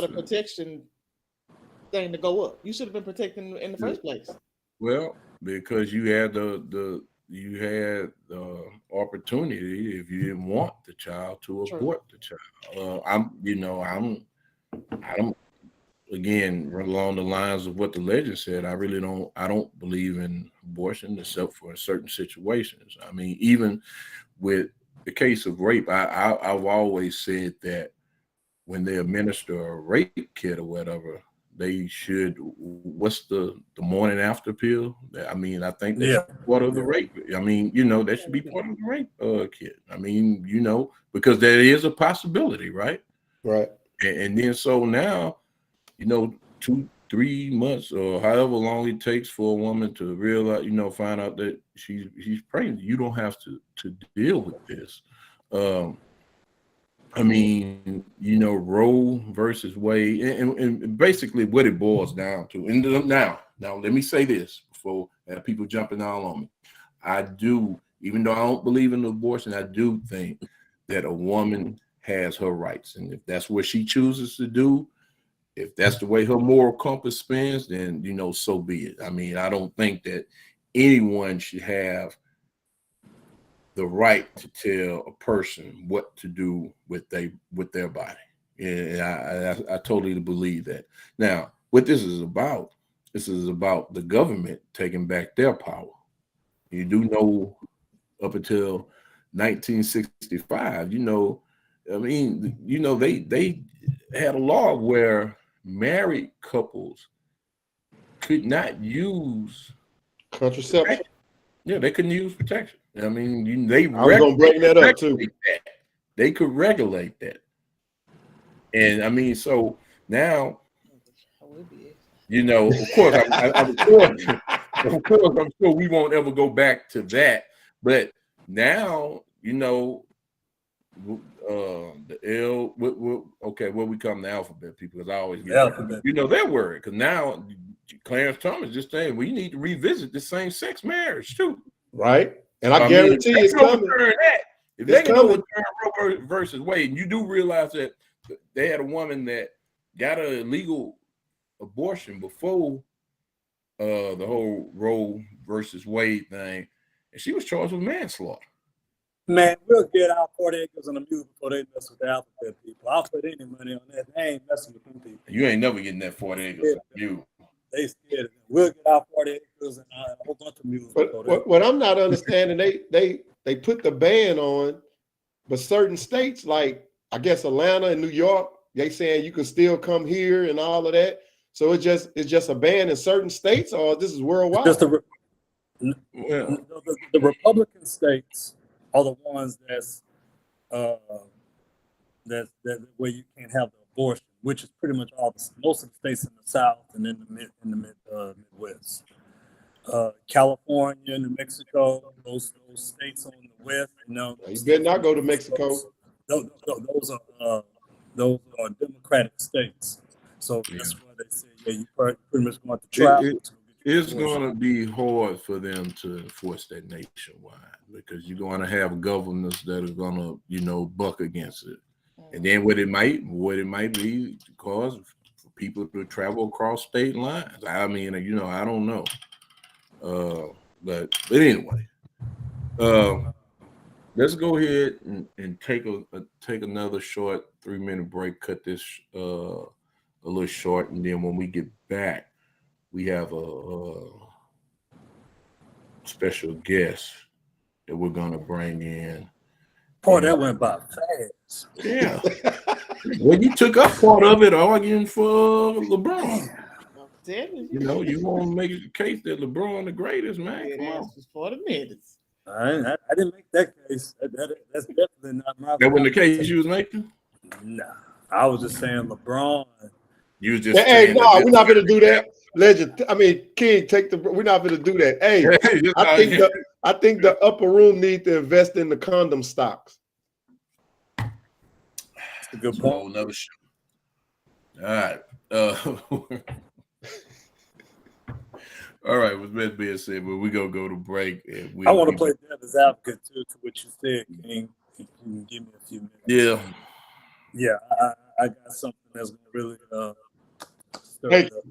protection thing to go up? You should have been protecting in the first place. Well, because you had the opportunity, if you didn't want the child, to abort the child. I'm again along the lines of what the legend said. I don't believe in abortion except for certain situations. I mean, even with the case of rape, I've always said that when they administer a rape kit or whatever, they should, what's the morning after pill? I mean, I think that's part of the rape. I mean, that should be part of the rape kit. I mean, because there is a possibility, right? Right. And then so now, 2-3 months or however long it takes for a woman to realize, find out that she's pregnant. You don't have to deal with this. I mean, Roe versus Wade, and basically what it boils down to. And now let me say this before people jumping all on me. I do, even though I don't believe in abortion, I do think that a woman has her rights, and if that's what she chooses to do, if that's the way her moral compass spins, then so be it. I mean, I don't think that anyone should have the right to tell a person what to do with their body. And I totally believe that. Now, what this is about the government taking back their power. You do know up until 1965, they had a law where married couples could not use contraception. Yeah, they couldn't use protection. I mean, they I was gonna bring that up too. They could regulate that, and I mean, so now, you know, of course, of course, I'm sure we won't ever go back to that. But now, you know, the L. Okay, where we come the alphabet people, because I always get that, you know, that word. Because now, Clarence Thomas just saying we need to revisit the same-sex marriage too. Right, and I guarantee it's coming. If they can overturn Roe versus Wade, and you do realize that they had a woman that got a legal abortion before the whole Roe versus Wade thing, and she was charged with manslaughter. Man, we'll get our 40 acres and a mule before they mess with the alphabet people. I'll put any money on that. They ain't messing with them people. You ain't never getting that 40 acres and a mule. They scared of them. We'll get our 40 acres and a whole bunch of mules. But what I'm not understanding, they put the ban on, but certain states like I guess Atlanta and New York, they saying you can still come here and all of that. So it's just a ban in certain states, or this is worldwide. Just the Republican states are the ones that's where you can't have the abortion, which is pretty much most of the states in the South and in the Midwest. California, New Mexico, those states on the west. You better not go to Mexico. Those are Democratic states. So that's why they say, yeah, you pretty much want to travel. It's going to be hard for them to enforce that nationwide because you're going to have governors that are going to, you know, buck against it. And then what it might be cause for people to travel across state lines. I mean, you know, I don't know. But anyway, let's go ahead and take another short 3-minute break. Cut this a little short, and then when we get back, we have a special guest that we're gonna bring in. Oh, that went by fast. Yeah. Well, you took up part of it arguing for LeBron. You know, you want to make the case that LeBron the greatest, man. Come on. 40 minutes. I didn't make that case. That's definitely not my. That wasn't the case you was making? Nah, I was just saying LeBron. You was just hey, no, we're not gonna do that. Legend. I mean, King, we're not gonna do that. Hey, I think the upper room need to invest in the condom stocks. That's a good point. Another show. All right. All right, with that being said, but we're gonna go to break. And I want to play devil's advocate too to what you said, King. If you can give me a few minutes. Yeah, I got something that's gonna really stir it up.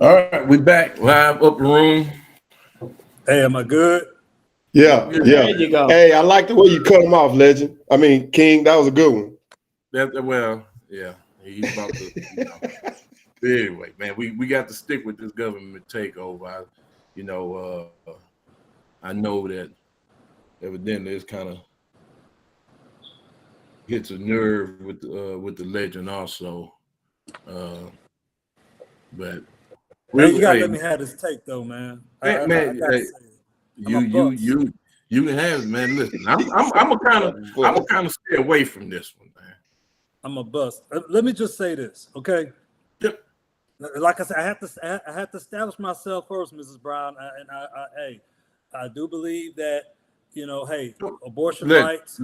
All right, we back live up the room. Hey, am I good? Yeah. There you go. Hey, I like the way you cut him off, Legend. I mean, King, that was a good one. Well, yeah, he's about to. Anyway, man, we got to stick with this government takeover. I know that evidently it's kind of hits a nerve with the Legend also, but Hey, you gotta let me have this take though, man. I gotta say it. You can have it, man. Listen, I'm a kind of stay away from this one, man. I'm a bust. Let me just say this, okay? Yep. Like I said, I have to establish myself first, Mrs. Brown, I do believe that, hey, abortion rights.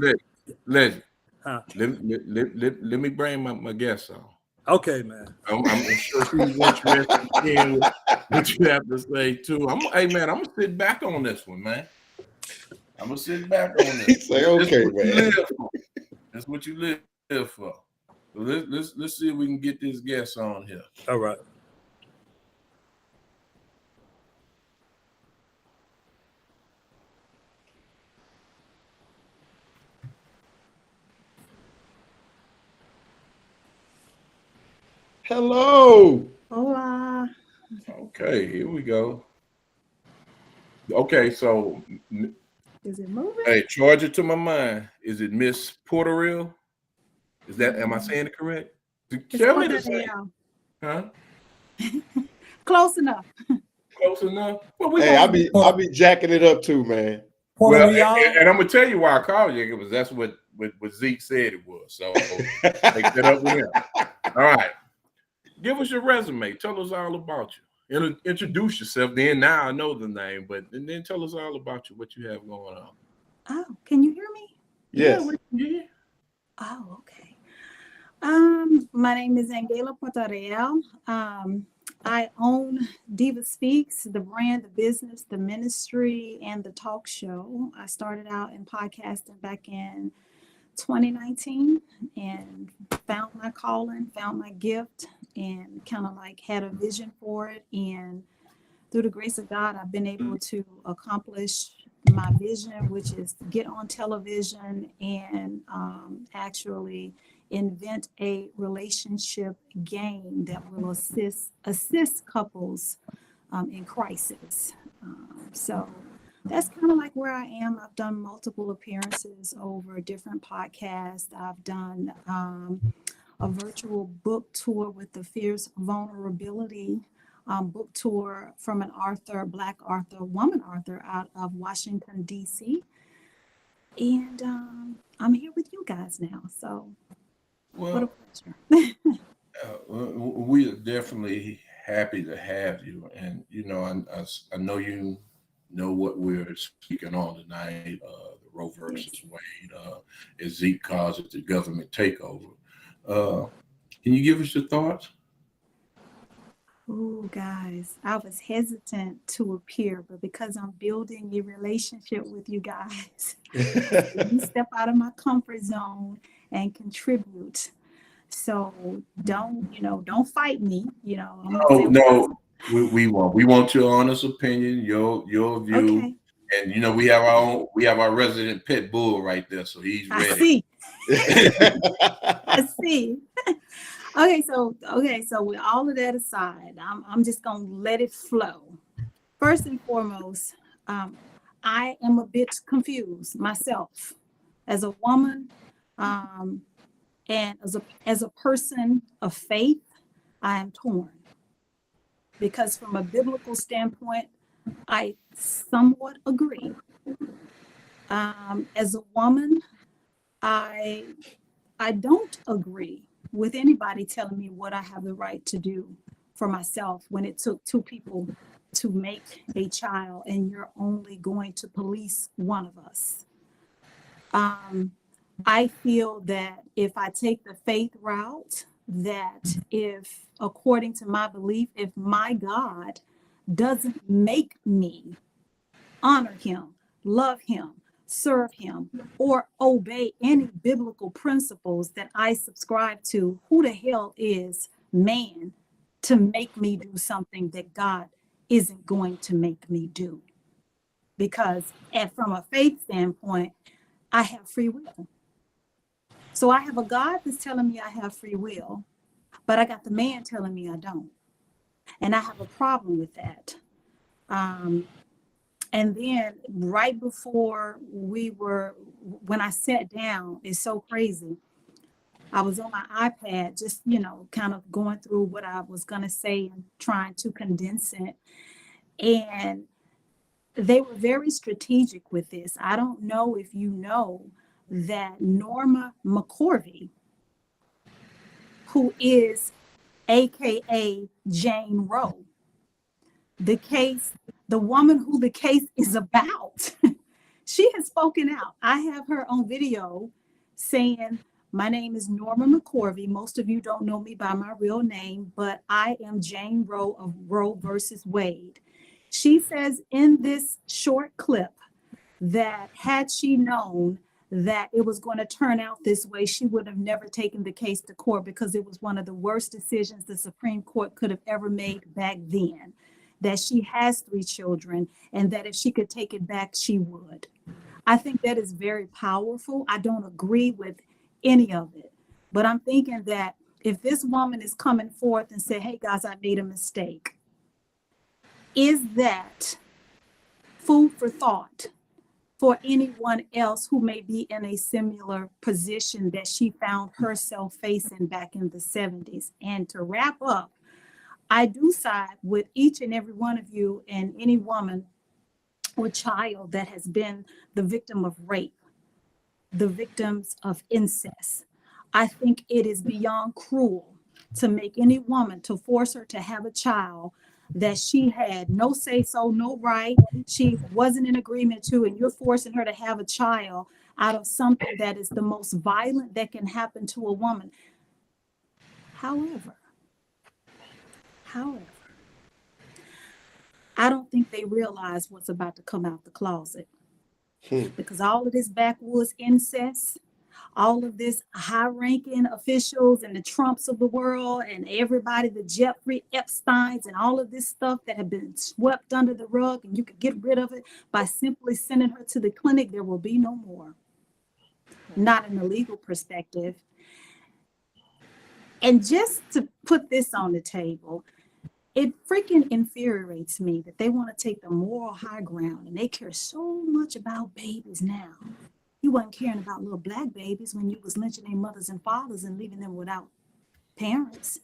Legend. Huh? Let me bring my guest on. Okay, man. I'm sure she's interested in hearing what you have to say too. Hey man, I'm gonna sit back on this one, man. I'm gonna sit back on this. He say, okay, man. That's what you live for. So let's see if we can get this guest on here. All right. Hello. Hola. Okay, here we go. Okay, so Is it moving? hey, charge it to my mind. Is it Miss Porterreal? Is that am I saying it correct? Tell me the same. Huh? Close enough. Close enough. Well, Hey, I'll be jacking it up too, man. Well, and I'm gonna tell you why I called you, because that's what Zeke said it was. So take that up with him. All right. Give us your resume. Tell us all about you. Introduce yourself. Then now I know the name, but then tell us all about you, what you have going on. Oh, can you hear me? Yes. Yeah. Oh, okay. My name is Angela Porterreal. I own Diva Speaks, the brand, the business, the ministry, and the talk show. I started out in podcasting back in 2019 and found my calling, found my gift, and kind of like had a vision for it. And through the grace of God, I've been able to accomplish my vision, which is get on television and actually invent a relationship game that will assist couples in crisis. So that's kind of like where I am. I've done multiple appearances over different podcasts. I've done a virtual book tour with the Fierce Vulnerability book tour from an author, Black author, woman author out of Washington, D.C. And I'm here with you guys now. So what a pleasure. We are definitely happy to have you. And, I know you know what we're speaking on tonight, the Roe versus Wade, as Zeke calls it, the government takeover. Can you give us your thoughts? Oh, guys, I was hesitant to appear, but because I'm building a relationship with you guys, you step out of my comfort zone and contribute. So don't fight me. No, we won't. We want your honest opinion, your view. Okay. And we have our resident pit bull right there, so he's ready. I see. Okay, so with all of that aside, I'm just gonna let it flow. First and foremost, I am a bit confused myself as a woman, and as a person of faith. I am torn because from a biblical standpoint, I somewhat agree. As a woman, I don't agree with anybody telling me what I have the right to do for myself when it took two people to make a child and you're only going to police one of us. I feel that if I take the faith route, that if, according to my belief, if my God doesn't make me honor him, love him, serve him, or obey any biblical principles that I subscribe to, who the hell is man to make me do something that God isn't going to make me do. Because from a faith standpoint, I have free will. So I have a God that's telling me I have free will, but I got the man telling me I don't. And I have a problem with that. And then right before when I sat down, it's so crazy. I was on my iPad, just, kind of going through what I was going to say and trying to condense it. And they were very strategic with this. I don't know if you know that Norma McCorvey, who is AKA Jane Roe, the woman who the case is about, she has spoken out. I have her on video saying, my name is Norma McCorvey. Most of you don't know me by my real name, but I am Jane Roe of Roe versus Wade. She says in this short clip that had she known that it was going to turn out this way, she would have never taken the case to court, because it was one of the worst decisions the Supreme Court could have ever made back then. That she has 3 children, and that if she could take it back, she would. I think that is very powerful. I don't agree with any of it, but I'm thinking that if this woman is coming forth and say, hey guys, I made a mistake, is that food for thought for anyone else who may be in a similar position that she found herself facing back in the 70s? And to wrap up, I do side with each and every one of you and any woman or child that has been the victim of rape, the victims of incest. I think it is beyond cruel to make any woman, to force her to have a child that she had no say so, no right, she wasn't in agreement to, and you're forcing her to have a child out of something that is the most violent that can happen to a woman. However, I don't think they realize what's about to come out the closet. Because all of this backwoods incest, all of this high-ranking officials and the Trumps of the world and everybody, the Jeffrey Epsteins and all of this stuff that have been swept under the rug, and you could get rid of it by simply sending her to the clinic, there will be no more. Not in a legal perspective. And just to put this on the table, it freaking infuriates me that they want to take the moral high ground and they care so much about babies now. You wasn't caring about little black babies when you was lynching their mothers and fathers and leaving them without parents.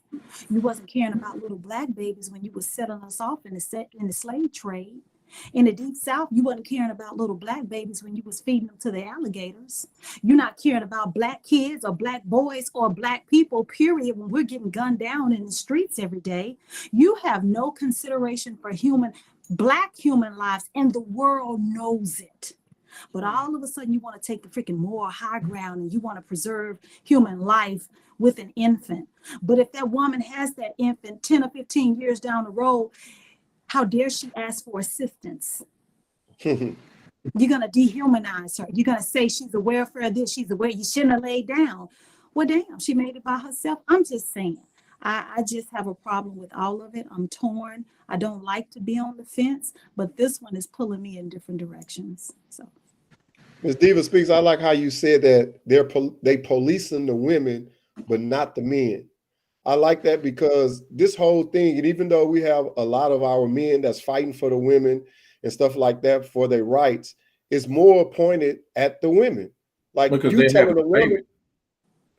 You wasn't caring about little black babies when you was selling us off in the slave trade. In the Deep South, you wasn't caring about little black babies when you was feeding them to the alligators. You're not caring about black kids or black boys or black people, period, when we're getting gunned down in the streets every day. You have no consideration for black human lives, and the world knows it. But all of a sudden, you want to take the freaking moral high ground and you want to preserve human life with an infant. But if that woman has that infant 10 or 15 years down the road, how dare she ask for assistance? You're going to dehumanize her. You're going to say she's aware of this, she's aware, you shouldn't have laid down. Well, damn, she made it by herself. I'm just saying, I just have a problem with all of it. I'm torn. I don't like to be on the fence, but this one is pulling me in different directions. So, Ms. Diva Speaks, I like how you said that they policing the women, but not the men. I like that, because this whole thing, and even though we have a lot of our men that's fighting for the women and stuff like that for their rights, it's more pointed at the women. Like, because you telling the woman,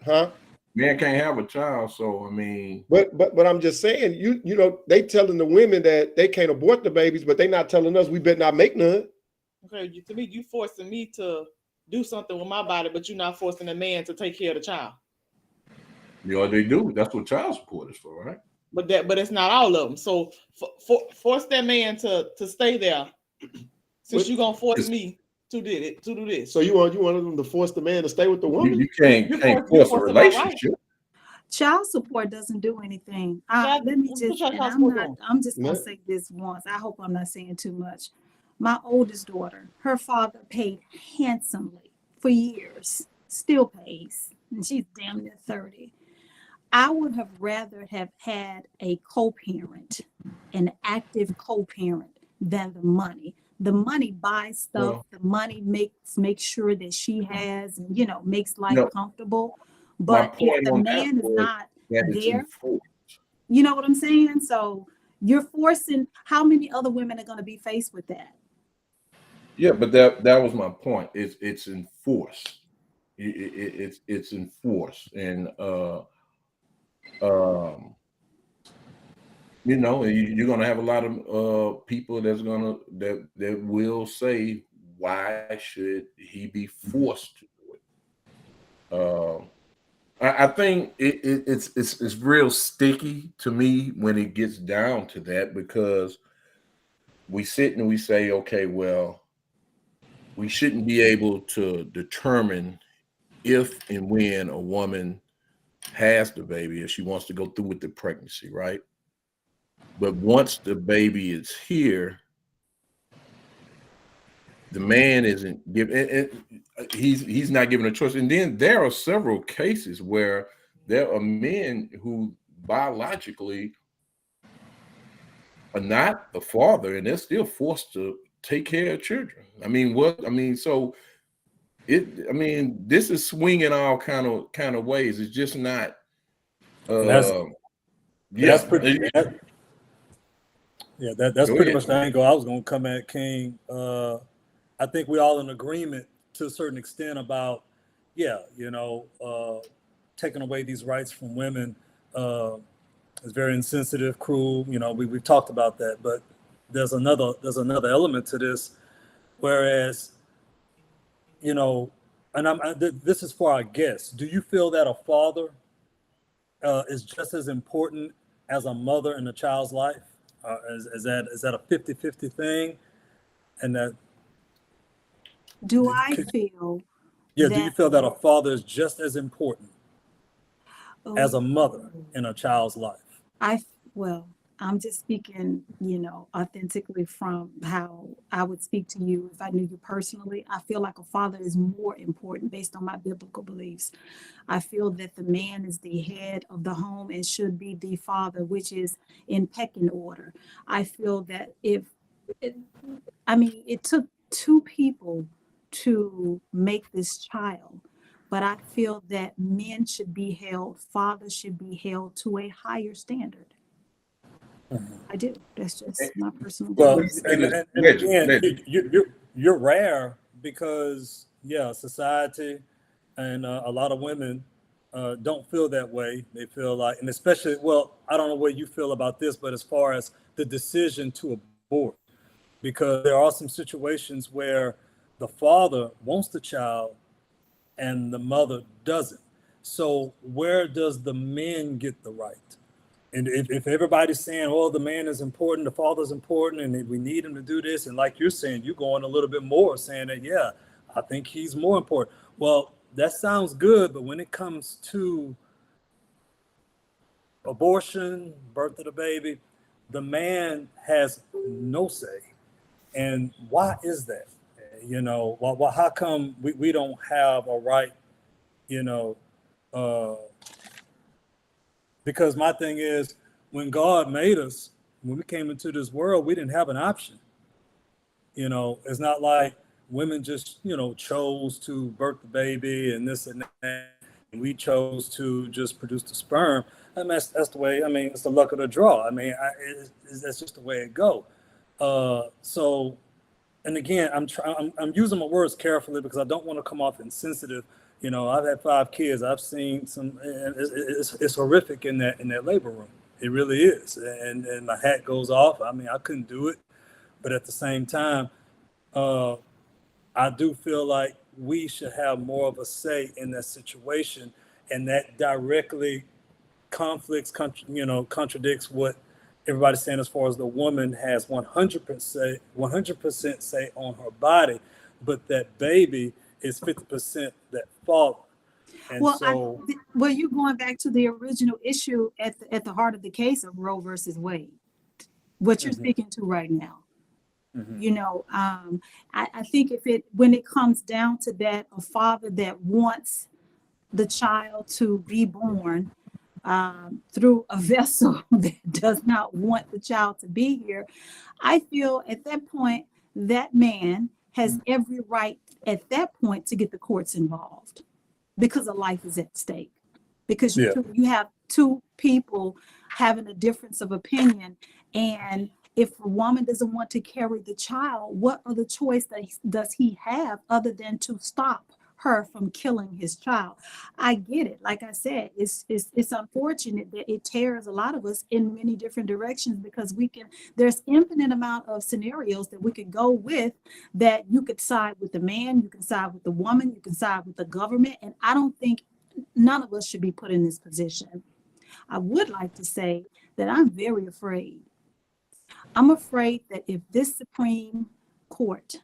huh? Man can't have a child, so I mean. But I'm just saying, you know, they telling the women that they can't abort the babies, but they not telling us we better not make none. Okay, to me, you forcing me to do something with my body, but you're not forcing a man to take care of the child. Yeah, they do. That's what child support is for, right? But it's not all of them. So force that man to stay there, since you're gonna force me to do this. So you want them to force the man to stay with the woman? You can't force a relationship. Child support doesn't do anything. I'm just gonna say this once. I hope I'm not saying too much. My oldest daughter, her father paid handsomely for years, still pays, and she's damn near 30. I would have rather have had a co-parent, an active co-parent, than the money. The money buys stuff. Well, The money makes sure that she has, and makes life No, comfortable. my But if point the on that man is was not that it's there, enforced. you know what I'm saying? So you're forcing. How many other women are going to be faced with that? Yeah, but that was my point. It's enforced. It's enforced, and um, you're gonna have a lot of people that will say, why should he be forced to do it? I think it's real sticky to me when it gets down to that, because we sit and we say, okay, well, we shouldn't be able to determine if and when a woman has the baby, if she wants to go through with the pregnancy, right? But once the baby is here, the man isn't giving. He's not given a choice. And then there are several cases where there are men who biologically are not the father, and they're still forced to take care of children. I mean, so this is swinging all kind of ways. It's just not. And that's Yeah. pretty. That's Go pretty ahead. much the angle I was going to come at, King. I think we all in agreement to a certain extent about, taking away these rights from women is very insensitive, cruel. We've talked about that, but there's another element to this, whereas, this is for our guests. Do you feel that a father is just as important as a mother in a child's life? Is that a 50-50 thing? And that Do I feel? do you feel that a father is just as important as a Oh, mother in a child's life? I'm just speaking, authentically from how I would speak to you if I knew you personally. I feel like a father is more important based on my biblical beliefs. I feel that the man is the head of the home and should be the father, which is in pecking order. I feel that it took two people to make this child, but I feel that fathers should be held to a higher standard. I do. That's just my personal beliefs. And again, you're rare because society and a lot of women don't feel that way. They feel like, and especially, I don't know what you feel about this, but as far as the decision to abort, because there are some situations where the father wants the child and the mother doesn't. So where does the man get the right? And if everybody's saying, oh, the man is important, the father's important, and we need him to do this, and like you're saying, you're going a little bit more saying that, I think he's more important. Well, that sounds good, but when it comes to abortion, birth of the baby, the man has no say. And why is that? How come we don't have a right, because my thing is, when God made us, when we came into this world, we didn't have an option. It's not like women just, chose to birth the baby and this and that, and we chose to just produce the sperm. That's the way, it's the luck of the draw. That's just the way it goes. So, and again, I'm using my words carefully because I don't want to come off insensitive. I've had 5 kids. I've seen some. It's horrific in that labor room. It really is, and my hat goes off. I couldn't do it, but at the same time, I do feel like we should have more of a say in that situation, and that directly contradicts what everybody's saying as far as the woman has 100% say on her body, but that baby is 50% that father. And you're going back to the original issue at the heart of the case of Roe versus Wade, what you're speaking to right now. I think when it comes down to that, a father that wants the child to be born, through a vessel that does not want the child to be here, I feel at that point, that man has every right at that point to get the courts involved because a life is at stake. Because you have two people having a difference of opinion. And if a woman doesn't want to carry the child, what other choice does he have other than to stop her from killing his child? I get it. Like I said, it's unfortunate that it tears a lot of us in many different directions, because there's infinite amount of scenarios that we could go with, that you could side with the man, you can side with the woman, you can side with the government. And I don't think none of us should be put in this position. I would like to say that I'm very afraid. I'm afraid that if this Supreme Court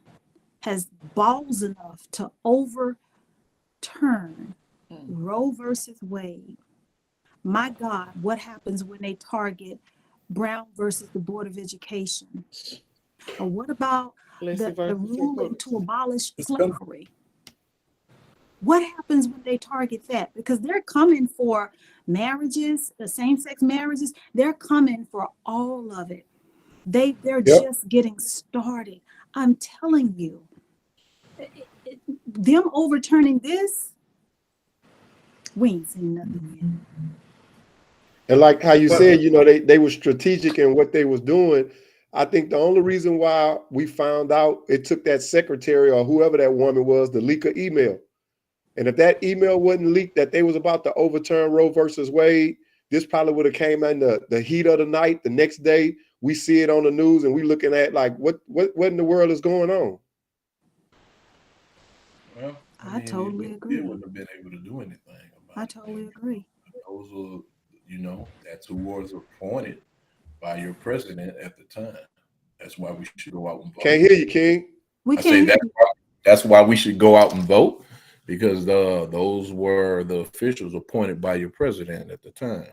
has balls enough to overturn Roe versus Wade, my God, what happens when they target Brown versus the Board of Education? Or what about the ruling to abolish slavery? What happens when they target that? Because they're coming for marriages, the same-sex marriages. They're coming for all of it. They're just getting started. I'm telling you, them overturning this, we ain't seen nothing yet. And like how you said, you know, they were strategic in what they was doing. I think the only reason why we found out, it took that secretary or whoever that woman was to leak an email. And if that email wasn't leaked that they was about to overturn Roe versus Wade, this probably would have came in the heat of the night. The next day, we see it on the news and we looking at like, what in the world is going on? Well, I totally agree. They wouldn't have been able to do anything about it. I totally agree. Those were, you know, that's who was appointed by your president at the time. That's why we should go out and vote. Can't hear you, King. We can't hear you. That's why we should go out and vote, because those were the officials appointed by your president at the time.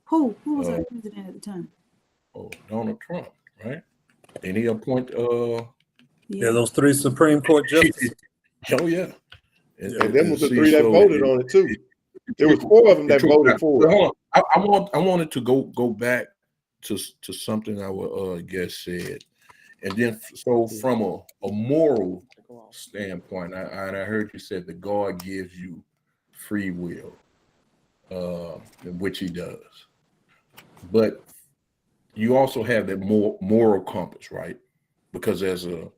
Who was our president at the time? Oh, Donald Trump, right? And he appoint those 3 Supreme Court justices. Oh yeah. And them was the 3 that voted on it too. There was 4 of them that voted for it. I wanted to go back to something our guest said, and then so from a moral standpoint, I heard you said that God gives you free will, which He does, but you also have that moral compass, right? Because as I'm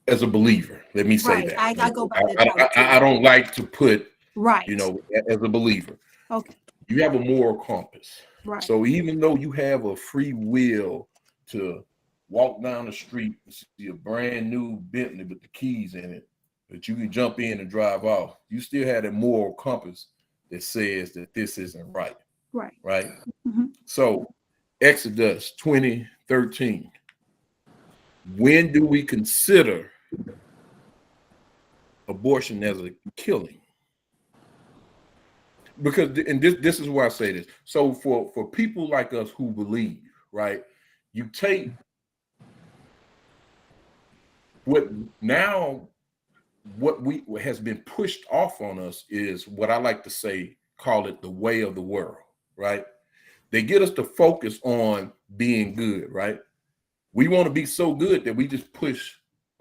as a believer, let me say that I go by I don't like to put right, you know, as a believer. Okay. You have a moral compass. Right. So even though you have a free will to walk down the street and see a brand new Bentley with the keys in it, that you can jump in and drive off, you still have that moral compass that says that this isn't right. Right. Right. Mm-hmm. So Exodus 20:13. When do we consider abortion as a killing? Because, and this is why I say this. So for people like us who believe, right, you take what has been pushed off on us is what I like to say, call it the way of the world, right? They get us to focus on being good, right? We want to be so good that we just push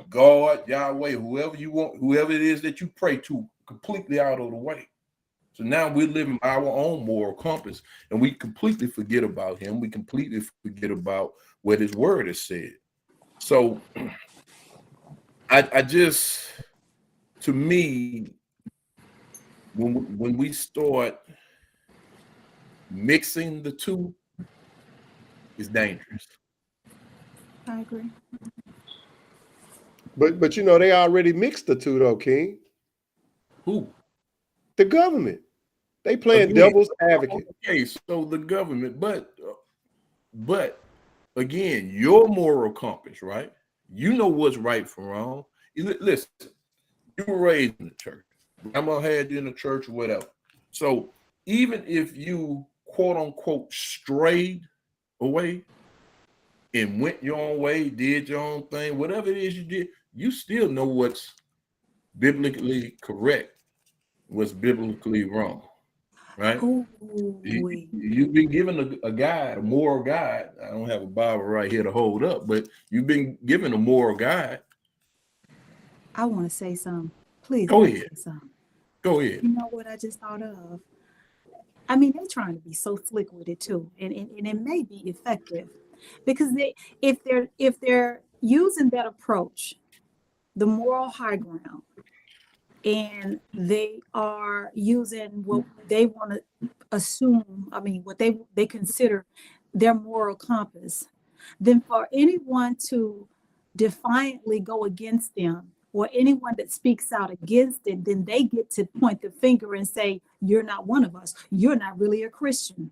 God, Yahweh, whoever you want, whoever it is that you pray to, completely out of the way. So now we're living our own moral compass, and we completely forget about Him. We completely forget about what His word has said. So I just, to me, when we start mixing the two, it's dangerous. I agree. But you know, they already mixed the two though, King. Who? The government. They playing devil's advocate. Okay, so the government, but again, your moral compass, right? You know what's right from wrong. Listen, you were raised in the church. Grandma had you in the church or whatever. So even if you quote unquote strayed away and went your own way, did your own thing, whatever it is you did, you still know what's biblically correct, what's biblically wrong, right? Ooh, You've been given a guide, a moral guide. I don't have a Bible right here to hold up, but you've been given a moral guide. I want to say something. Please Go ahead. say something. Go ahead. You know what I just thought of? I mean, they're trying to be so slick with it too, and it may be effective because if they're using that approach, the moral high ground, and they are using what they want to assume, I mean, what they consider their moral compass, then for anyone to defiantly go against them, or anyone that speaks out against it, then they get to point the finger and say, you're not one of us. You're not really a Christian.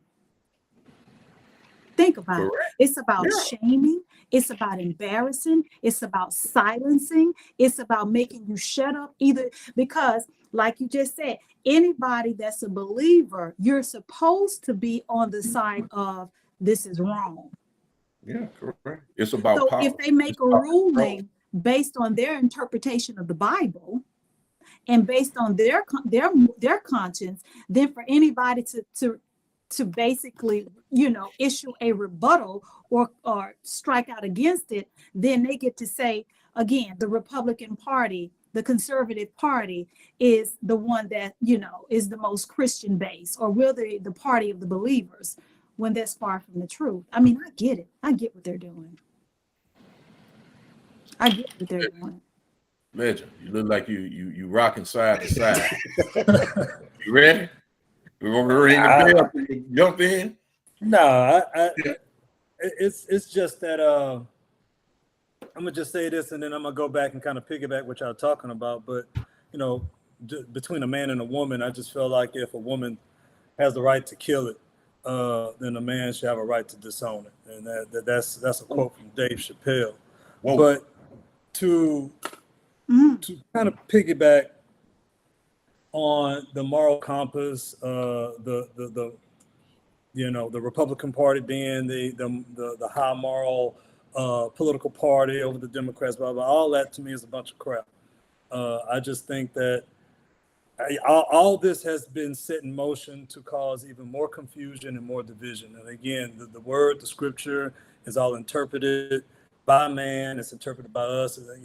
Think about it. It's about shaming. It's about embarrassing. It's about silencing. It's about making you shut up, either because, like you just said, anybody that's a believer, you're supposed to be on the side of this is wrong. Yeah, correct. It's about so power. If they make a ruling based on their interpretation of the Bible and based on their conscience, then for anybody to basically, issue a rebuttal or strike out against it, then they get to say, again, the Republican Party, the Conservative Party is the one that, is the most Christian based, or we're the party of the believers, when that's far from the truth. I mean, I get it. I get what they're doing. I get what they're doing. Legend, you look like you rocking side to side. You ready? We're gonna ring the bell. Jump in. No, it's just that I'm gonna just say this, and then I'm gonna go back and kind of piggyback what y'all talking about. But between a man and a woman, I just feel like if a woman has the right to kill it, then a man should have a right to disown it, and that's a quote from Dave Chappelle. Whoa. But to kind of piggyback on the moral compass, the Republican Party being the high moral political party over the Democrats, blah blah. All that to me is a bunch of crap. I just think that all this has been set in motion to cause even more confusion and more division. And again, the word, the scripture is all interpreted by man. It's interpreted by us, and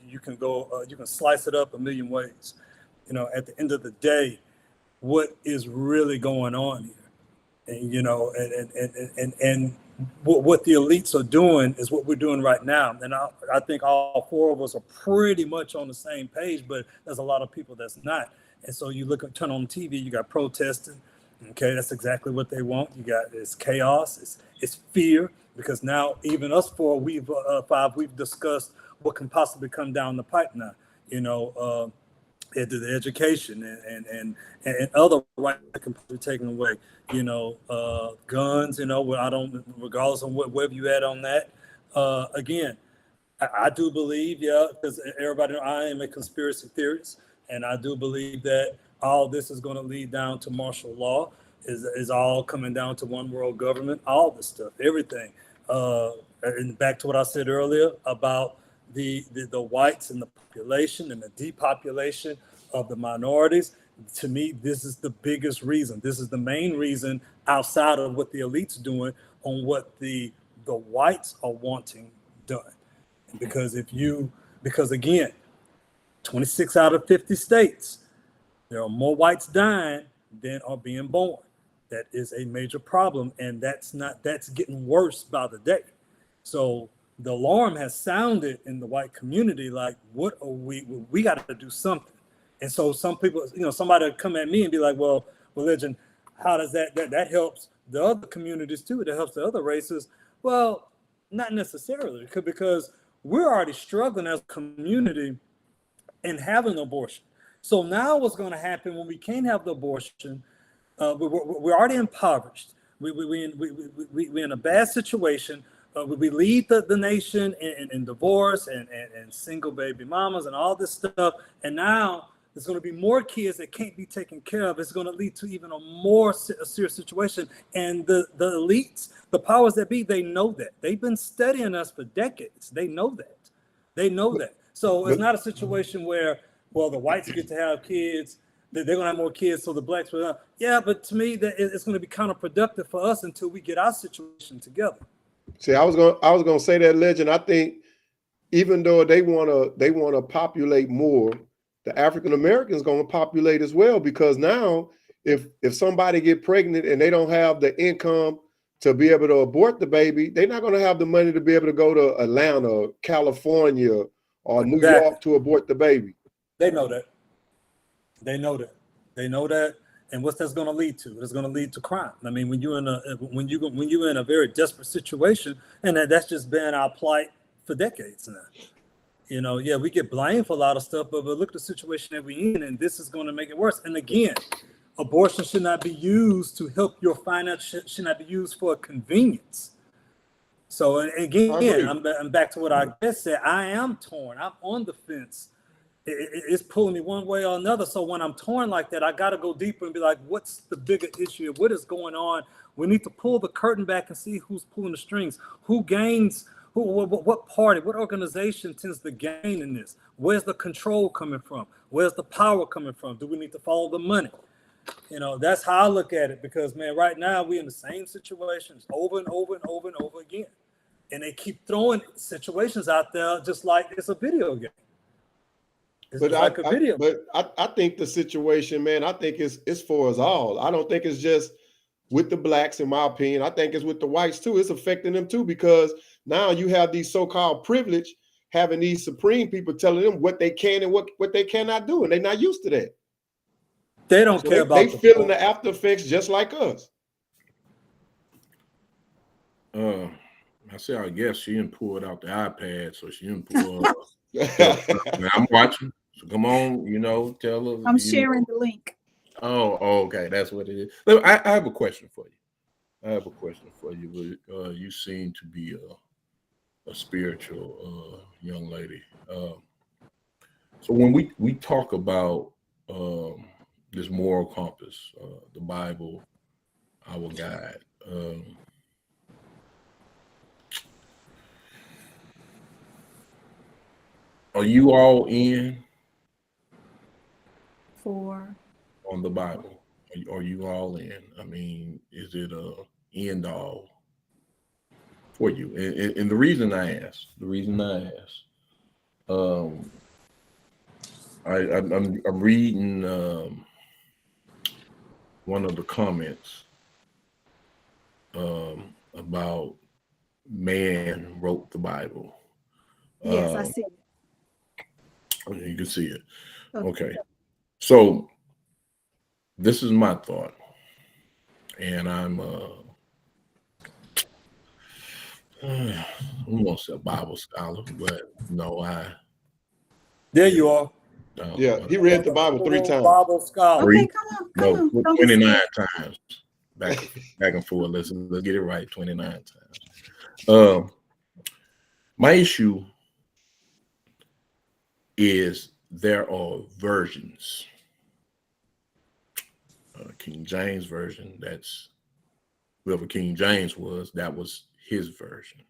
you can go, you can slice it up a million ways. At the end of the day, what is really going on here? And what the elites are doing is what we're doing right now. And I think all four of us are pretty much on the same page, but there's a lot of people that's not. And so you turn on TV, you got protesting. Okay, that's exactly what they want. It's chaos, it's fear, because now even us four, we've discussed what can possibly come down the pipe now. The education and other rights that can be taken away, guns, regardless of wherever you at on that. Again, I do believe, because everybody knows I am a conspiracy theorist, and I do believe that all this is going to lead down to martial law, is all coming down to one world government, all this stuff, everything. And back to what I said earlier about the whites and the population and the depopulation of the minorities. To me, this is the biggest reason. This is the main reason, outside of what the elite's doing, on what the whites are wanting done. Because again, 26 out of 50 states, there are more whites dying than are being born. That is a major problem, and that's getting worse by the day. So the alarm has sounded in the white community, like, what are we got to do something. And so some people, somebody would come at me and be like, well, religion, how does that helps the other communities too? That helps the other races. Well, not necessarily, because we're already struggling as a community and having an abortion. So now what's going to happen when we can't have the abortion? We're already impoverished. We're in a bad situation. We lead the nation in divorce and single baby mamas and all this stuff. And now there's going to be more kids that can't be taken care of. It's going to lead to even a more serious situation. And the elites, the powers that be, they know that. They've been studying us for decades. They know that. So it's not a situation where, well, the whites get to have kids, They're going to have more kids, so the blacks will. Yeah, but to me, that it's going to be counterproductive for us until we get our situation together. See, I was gonna say that, Legend. I think even though they wanna populate more, the African Americans gonna populate as well, because now if somebody get pregnant and they don't have the income to be able to abort the baby, they're not gonna have the money to be able to go to Atlanta, California, or New York to abort the baby. They know that. They know that. They know that. And what's that's going to lead to? It's going to lead to crime. I mean, when you're in a very desperate situation, and that's just been our plight for decades now. You know, yeah, we get blamed for a lot of stuff, but look at the situation that we're in, and this is going to make it worse. And again, abortion should not be used to help your finance. Should not be used for convenience. So, and again, I'm back to what I just said. I am torn. I'm on the fence. It's pulling me one way or another. So when I'm torn like that, I got to go deeper and be like, what's the bigger issue? What is going on? We need to pull the curtain back and see who's pulling the strings, who gains, what party, what organization tends to gain in this? Where's the control coming from? Where's the power coming from? Do we need to follow the money? You know, that's how I look at it, because, man, right now we're in the same situations over and over and over and over again. And they keep throwing situations out there just like it's a video game. But I think the situation, man, I think it's for us all. I don't think it's just with the blacks, in my opinion. I think it's with the whites too. It's affecting them too, because now you have these so-called privilege, having these supreme people telling them what they can and what they cannot do, and they're not used to that. They don't care about. They feeling the after effects just like us. I say, I guess she didn't pull it out the iPad, so she didn't pull. I'm watching. So come on, you know, tell her. I'm sharing the link. Oh, okay, that's what it is. Look, I have a question for you. But you seem to be a spiritual young lady. So when we talk about this moral compass, the Bible, our guide. Are you all in on the Bible? Are you all in? I mean, is it a end all for you? And the reason I ask, I'm reading one of the comments about man wrote the Bible. Yes, I see it. You can see it. Okay. So this is my thought. And I'm almost a Bible scholar, but no, There you are. Yeah, he read the Bible 3 times. Bible scholar. Okay, come on. 29 times. Back and forth. Let's get it right. 29 times. My issue is there are versions. King James version, that's whoever King James was, that was his version.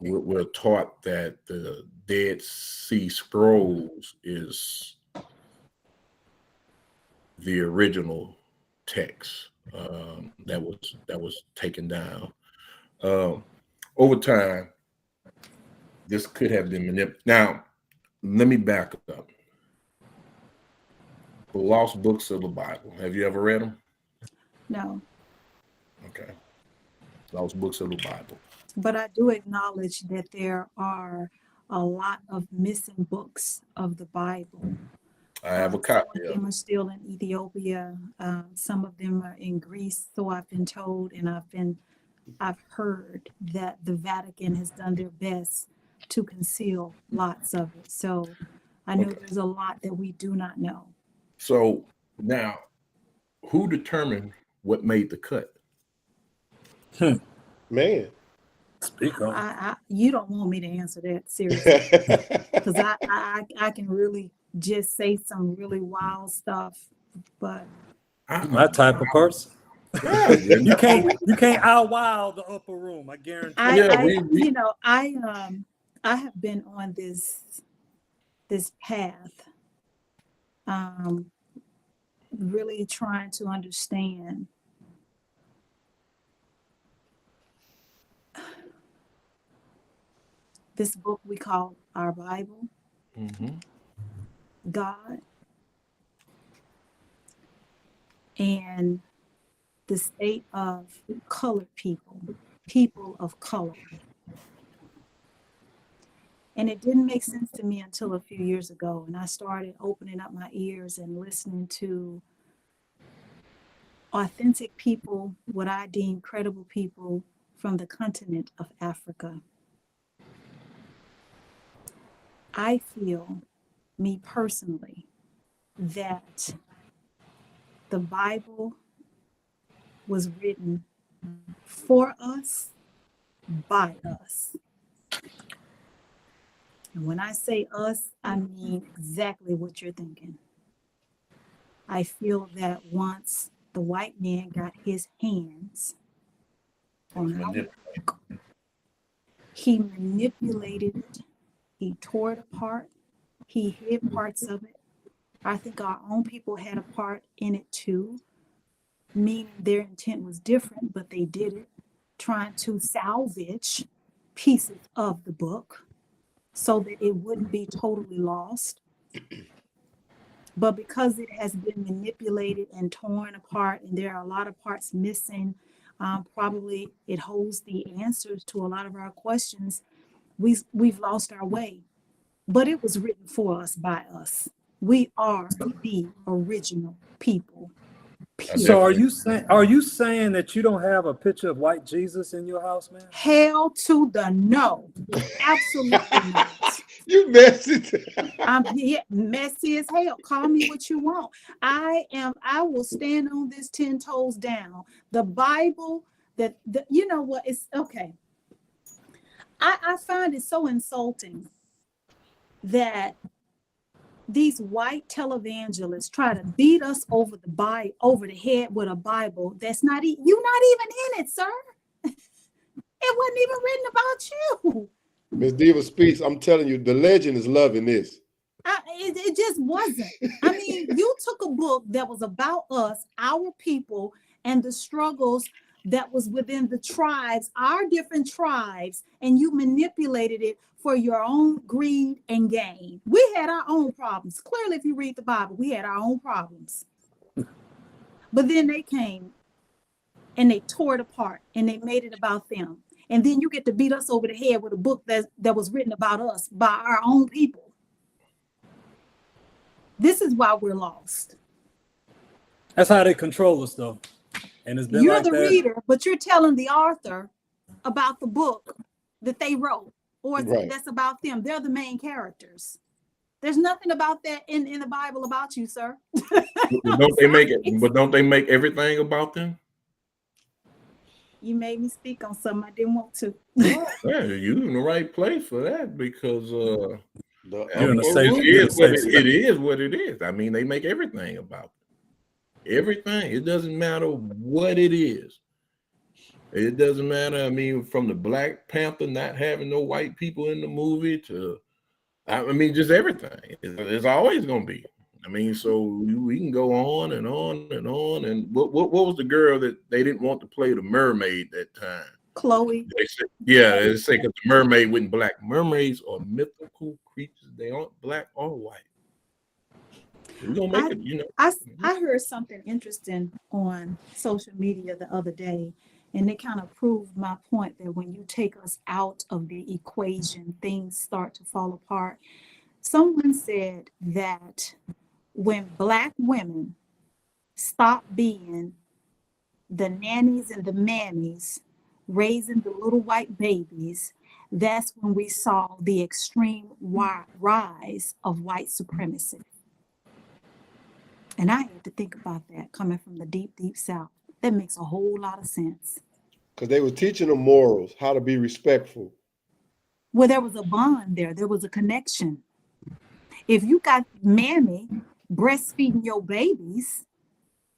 We're taught that the Dead Sea Scrolls is the original text that was taken down. Over time, this could have been manipulated. Now, let me back up. The Lost Books of the Bible. Have you ever read them? No. Okay. Lost Books of the Bible. But I do acknowledge that there are a lot of missing books of the Bible. I have a copy. Some of them are still in Ethiopia. Some of them are in Greece. So I've been told, and I've heard that the Vatican has done their best to conceal lots of it. So I know there's a lot that we do not know. So now, who determined what made the cut? Man. Speak on. You don't want me to answer that seriously, because I can really just say some really wild stuff, but I'm that type of person. Yeah, you can't out-wild the upper room. I guarantee. I have been on this path really trying to understand this book we call our Bible, God, and the state of colored people of color. And it didn't make sense to me until a few years ago. And I started opening up my ears and listening to authentic people, what I deem credible people from the continent of Africa. I feel, me personally, that the Bible was written for us, by us. And when I say us, I mean exactly what you're thinking. I feel that once the white man got his hands on our book, he manipulated it, he tore it apart, he hid parts of it. I think our own people had a part in it too, meaning their intent was different, but they did it, trying to salvage pieces of the book so that it wouldn't be totally lost. But because it has been manipulated and torn apart, and there are a lot of parts missing, probably it holds the answers to a lot of our questions, we've lost our way. But it was written for us, by us. We are the original people. So are you saying that you don't have a picture of white Jesus in your house, man? Hell to the no. Absolutely not. You messy. I'm messy as hell. Call me what you want. I will stand on this 10 toes down. The Bible, you know what? It's okay. I find it so insulting that these white televangelists try to beat us over the head with a Bible that's not you're not even in it, sir. It wasn't even written about you. Ms. Diva Speaks, I'm telling you, the legend is loving this. It just wasn't. I mean, you took a book that was about us, our people, and the struggles that was within the tribes, our different tribes, and you manipulated it for your own greed and gain. We had our own problems. Clearly, if you read the Bible, we had our own problems. But then they came and they tore it apart and they made it about them. And then you get to beat us over the head with a book that was written about us by our own people. This is why we're lost. That's how they control us, though. And it's been You're like the that. reader, but you're telling the author about the book that they wrote, or that's about them. They're the main characters. There's nothing about that in the Bible about you, sir. Don't they make it? But don't they make everything about them? You made me speak on something I didn't want to. Yeah, you're in the right place for that because it is what it is. I mean, they make everything about it. Everything. It doesn't matter what it is. It doesn't matter. I mean, from the Black Panther not having no white people in the movie to, I mean, just everything. It's always going to be. I mean, so we can go on and on and on. And what was the girl that they didn't want to play the mermaid that time? Chloe. They say because the mermaid wasn't black. Mermaids are mythical creatures. They aren't black or white. We're gonna make it, you know. I heard something interesting on social media the other day, and it kind of proved my point that when you take us out of the equation, things start to fall apart. Someone said that when Black women stopped being the nannies and the mammies raising the little white babies, that's when we saw the extreme rise of white supremacy. And I had to think about that coming from the deep, deep South. That makes a whole lot of sense. Because they were teaching them morals, how to be respectful. Well, there was a bond there. There was a connection. If you got mammy breastfeeding your babies,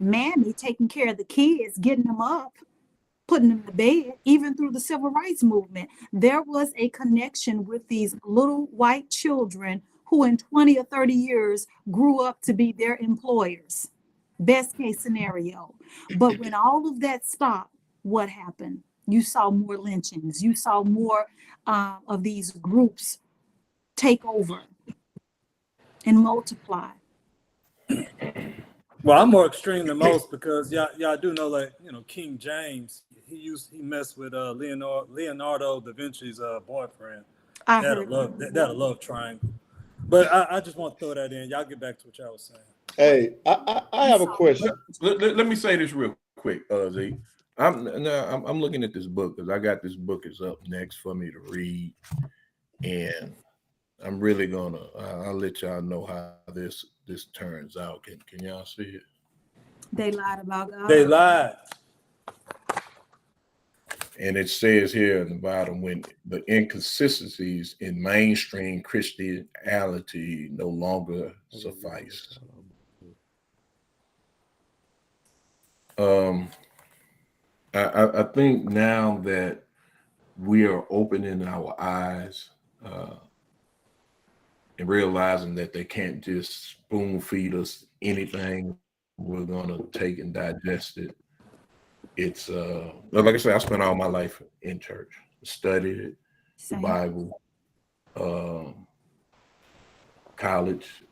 mammy taking care of the kids, getting them up, putting them to bed, even through the civil rights movement, there was a connection with these little white children who in 20 or 30 years grew up to be their employers. Best case scenario. But when all of that stopped, what happened? You saw more lynchings. You saw more of these groups take over and multiply. Well, I'm more extreme than most because y'all do know, like, you know, King James, he messed with Leonardo da Vinci's boyfriend. That'll love triangle. But I just want to throw that in. Y'all get back to what y'all was saying. Hey, I have a question. Let me say this real quick, Zeke. I'm looking at this book because I got this book is up next for me to read, and I'm really gonna I'll let y'all know how this turns out. Can y'all see it? They lied about God. They lied. And it says here in the bottom, when the inconsistencies in mainstream Christianity no longer suffice. I think now that we are opening our eyes and realizing that they can't just spoon feed us anything we're gonna take and digest it. It's like I said, I spent all my life in church, studied it, the Bible, college,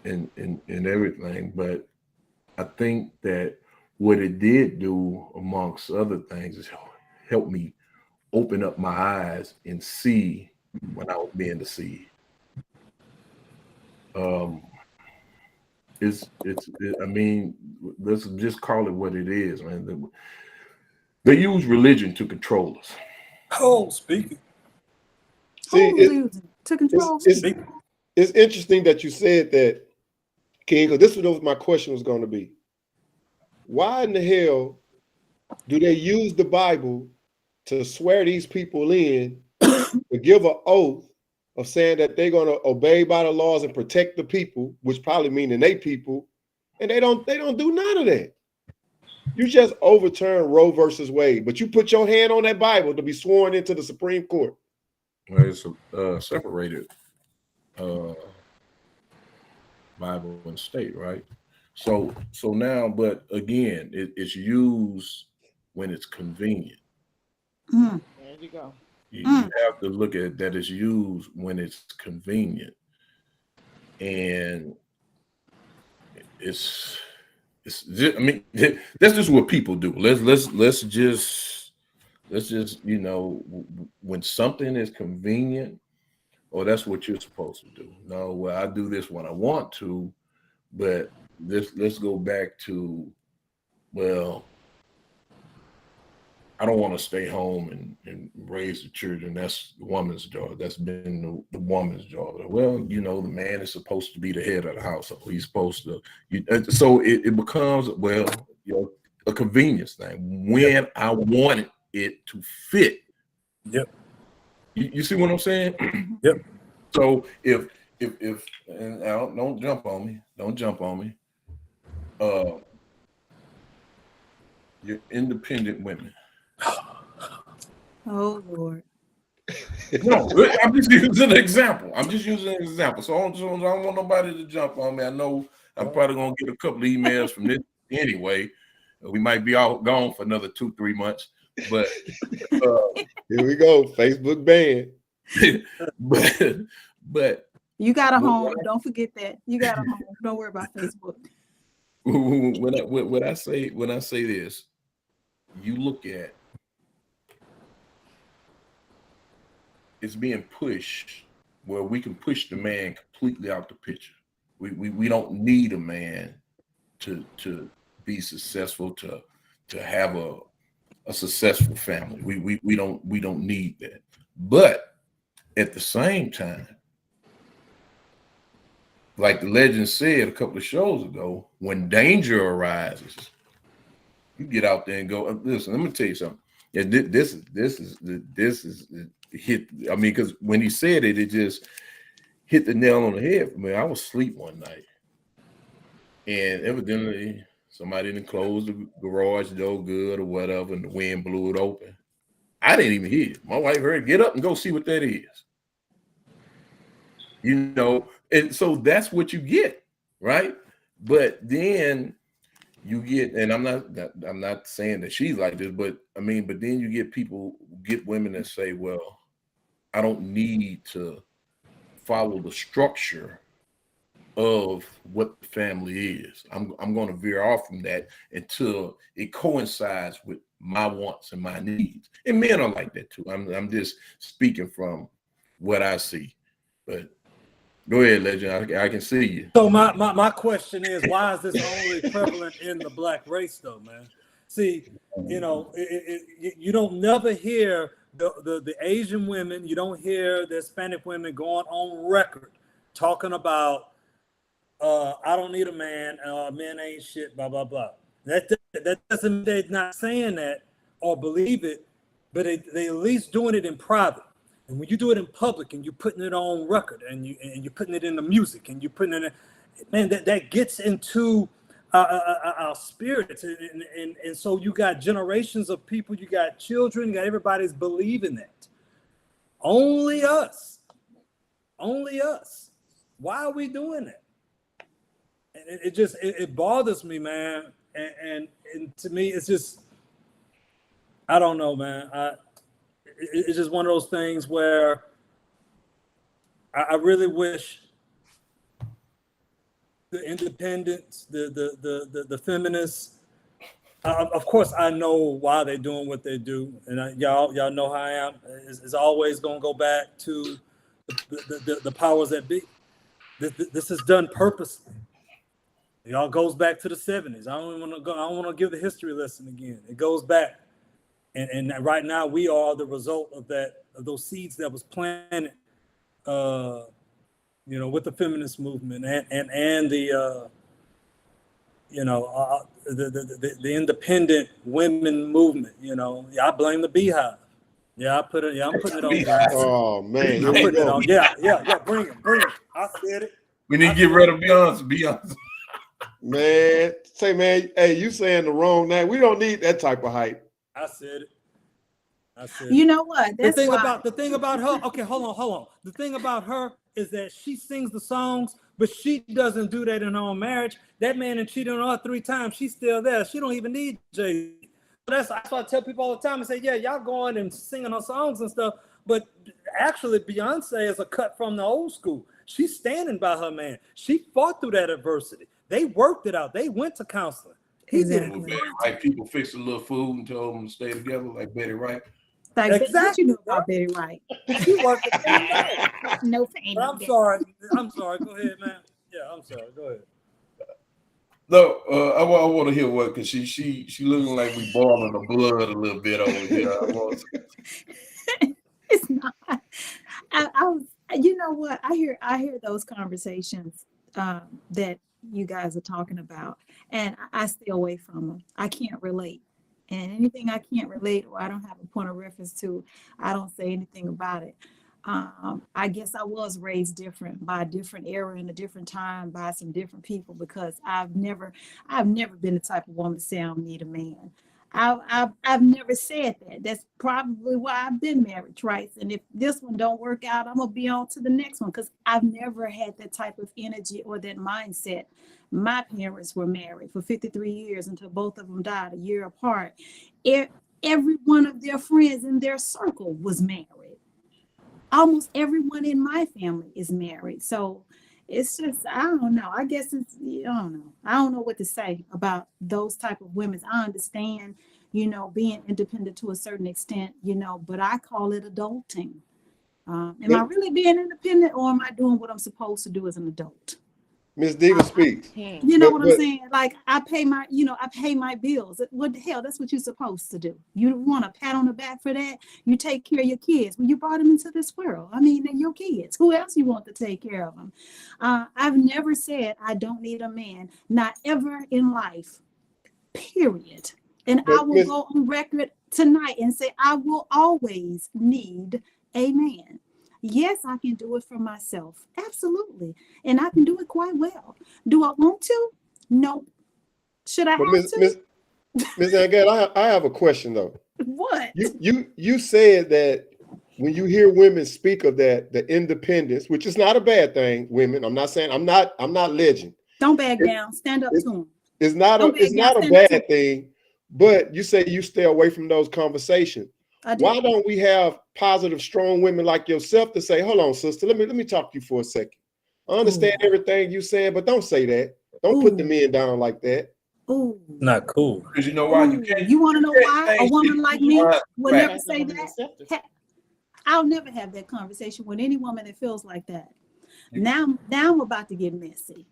and everything. But I think that what it did do, amongst other things, is help me open up my eyes and see when I was being deceived. I mean, let's just call it what it is, man. They use religion to control us. Oh, speaking. See, to control. It's interesting that you said that, King, because this was what my question was going to be. Why in the hell do they use the Bible to swear these people in, to give an oath of saying that they're going to obey by the laws and protect the people, which probably mean they people, and they don't do none of that? You just overturn Roe versus Wade, but you put your hand on that Bible to be sworn into the Supreme Court. Well, it's separated Bible and state, right? So now, but again, it's used when it's convenient. There you go. You have to look at that it's used when it's convenient, and it's just, I mean, that's just what people do. Let's just you know, when something is convenient, or that's what you're supposed to do. No, well, I do this when I want to, but let's go back to, well, I don't want to stay home and raise the children. That's the woman's job. That's been the woman's job. Well, you know, the man is supposed to be the head of the household. He's supposed to. So it becomes, well, you know, a convenience thing when I wanted it to fit. Yep. You see what I'm saying? Yep. So if and don't jump on me. Don't jump on me. You're independent women. Oh Lord. No, I'm just using an example. So I don't want nobody to jump on me. I know I'm probably gonna get a couple of emails from this anyway. We might be all gone for another 2-3 months, but here we go, Facebook ban. but you got a home. Don't forget that. You got a home. Don't worry about Facebook. When I say this, you look at it's being pushed where we can push the man completely out the picture. We don't need a man to be successful, to have a successful family. We don't need that. But at the same time, like the legend said a couple of shows ago, when danger arises, you get out there and go, listen, let me tell you something. Yeah, this is hit. I mean, because when he said it, it just hit the nail on the head for me. I was asleep one night, and evidently somebody didn't close the garage door good or whatever, and the wind blew it open. I didn't even hear it. My wife heard, get up and go see what that is. you know, and so that's what you get, right? But then you get, and I'm not saying that she's like this, but I mean, but then you get women that say, well, I don't need to follow the structure of what the family is. I'm going to veer off from that until it coincides with my wants and my needs. And men are like that too. I'm just speaking from what I see. But go ahead, Legend. I can see you. So my question is, why is this only prevalent in the black race, though, man? See, you know, you don't never hear the Asian women. You don't hear the Hispanic women going on record talking about, I don't need a man. Men ain't shit. Blah blah blah. That doesn't mean they're not saying that or believe it, but they at least doing it in private. And when you do it in public and you're putting it on record and you're putting it in the music and you're putting it in, man, that gets into our spirits. And so you got generations of people, you got children, you got everybody's believing that. Only us. Why are we doing that? And it bothers me, man. And to me, it's just, I don't know, man. It's just one of those things where I really wish the independents, the feminists, of course, I know why they're doing what they do, and y'all know how I am. It's always gonna go back to the powers that be. This is done purposely. It all goes back to the 70s. I don't want to give the history lesson again. It goes back. And right now we are the result of those seeds that was planted, you know, with the feminist movement and the the independent women movement. You know, I blame the Beehive. I'm putting it on. Oh man, I'm putting it on. Yeah. Bring it. I said it. We need to get rid of Beyonce. Man, hey, you saying the wrong name. We don't need that type of hype. I said it. You know what? The thing about her. Okay, hold on. The thing about her is that she sings the songs, but she doesn't do that in her own marriage. That man and cheated on her 3 times. She's still there. She don't even need Jay. That's why I tell people all the time and say, yeah, y'all going and singing her songs and stuff, but actually Beyonce is a cut from the old school. She's standing by her man. She fought through that adversity. They worked it out. They went to counseling. He did it. Like people fixed a little food and told them to stay together, like Betty Wright. Like exactly. You know about Betty Wright. She worked it. No fan. I'm sorry. Go ahead, man. Yeah, I'm sorry. Go ahead. No, I want to hear what, because she looking like we boiling the blood a little bit over here. It's not. I was. You know what? I hear those conversations that you guys are talking about, and I stay away from them. I can't relate, and anything I can't relate or I don't have a point of reference to, I don't say anything about it. I guess I was raised different by a different era in a different time by some different people, because I've never been the type of woman to say I don't need a man. I've never said that. That's probably why I've been married twice. And if this one don't work out, I'm gonna be on to the next one, because I've never had that type of energy or that mindset. My parents were married for 53 years until both of them died a year apart. Every one of their friends in their circle was married. Almost everyone in my family is married. So it's just, I don't know. I guess it's, I don't know. I don't know what to say about those type of women. I understand, being independent to a certain extent, but I call it adulting. Am I really being independent, or am I doing what I'm supposed to do as an adult? Mz Diva speaks. You know what I'm saying? Like I pay my bills. What the hell? That's what you're supposed to do. You want a pat on the back for that? You take care of your kids. Well, you brought them into this world. I mean, they're your kids. Who else you want to take care of them? I've never said I don't need a man. Not ever in life. Period. And I will go on record tonight and say I will always need a man. Yes, I can do it for myself. Absolutely. And I can do it quite well. Do I want to? No. Should I have to? Ms. Angel, I have a question though. What? You said that when you hear women speak of that, the independence, which is not a bad thing, women. I'm not saying I'm not legend. Don't back down. Stand up to them. It's not a bad thing, but you say you stay away from those conversations. Why don't we have positive, strong women like yourself to say, hold on, sister, let me talk to you for a second. I understand everything you saying, but don't say that. Don't put the men down like that. Ooh. Not cool. Because you know why You want to know why a woman like me will never say that? I'll never have that conversation with any woman that feels like that. Now I'm about to get messy,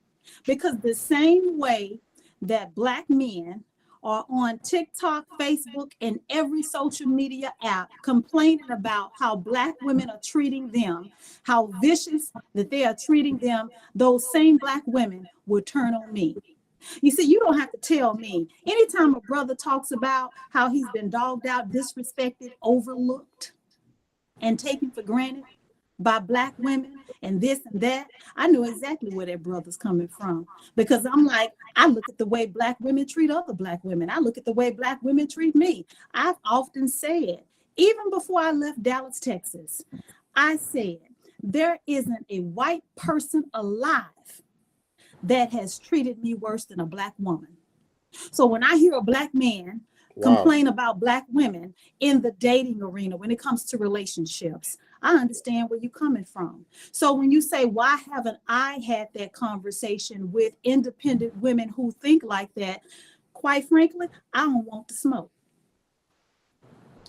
because the same way that Black men are on TikTok, Facebook, and every social media app complaining about how Black women are treating them, how vicious that they are treating them, those same Black women will turn on me. You see, you don't have to tell me. Anytime a brother talks about how he's been dogged out, disrespected, overlooked, and taken for granted by Black women and this and that, I know exactly where that brother's coming from, because I'm like, I look at the way Black women treat other Black women. I look at the way Black women treat me. I've often said, even before I left Dallas, Texas, I said, there isn't a white person alive that has treated me worse than a Black woman. So when I hear a Black man complain about Black women in the dating arena, when it comes to relationships, I understand where you're coming from. So when you say, why haven't I had that conversation with independent women who think like that? Quite frankly, I don't want to smoke.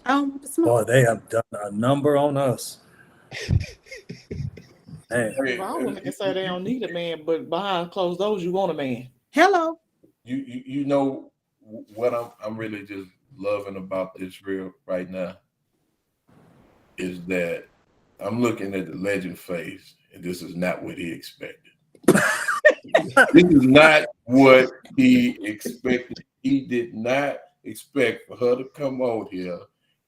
I don't want to smoke. Boy, they have done a number on us. Man. All women can say they don't need a man, but behind closed doors, you want a man. Hello. You know what I'm really just loving about this real right now is that I'm looking at the legend face, and this is not what he expected. This is not what he expected. He did not expect for her to come out here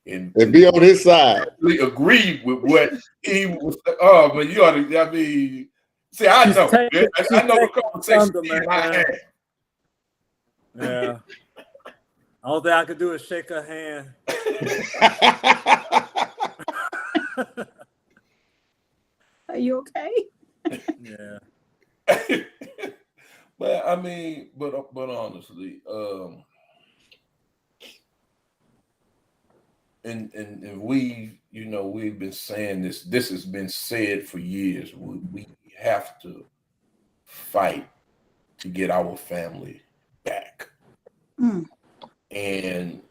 and be on his side. Agree with what he was. Oh, but you ought to. I mean, see, I know the conversation I had. Yeah. All that I could do is shake her hand. Are you okay? Yeah. But I mean, but honestly, and we've been saying this. This has been said for years. We have to fight to get our family back. And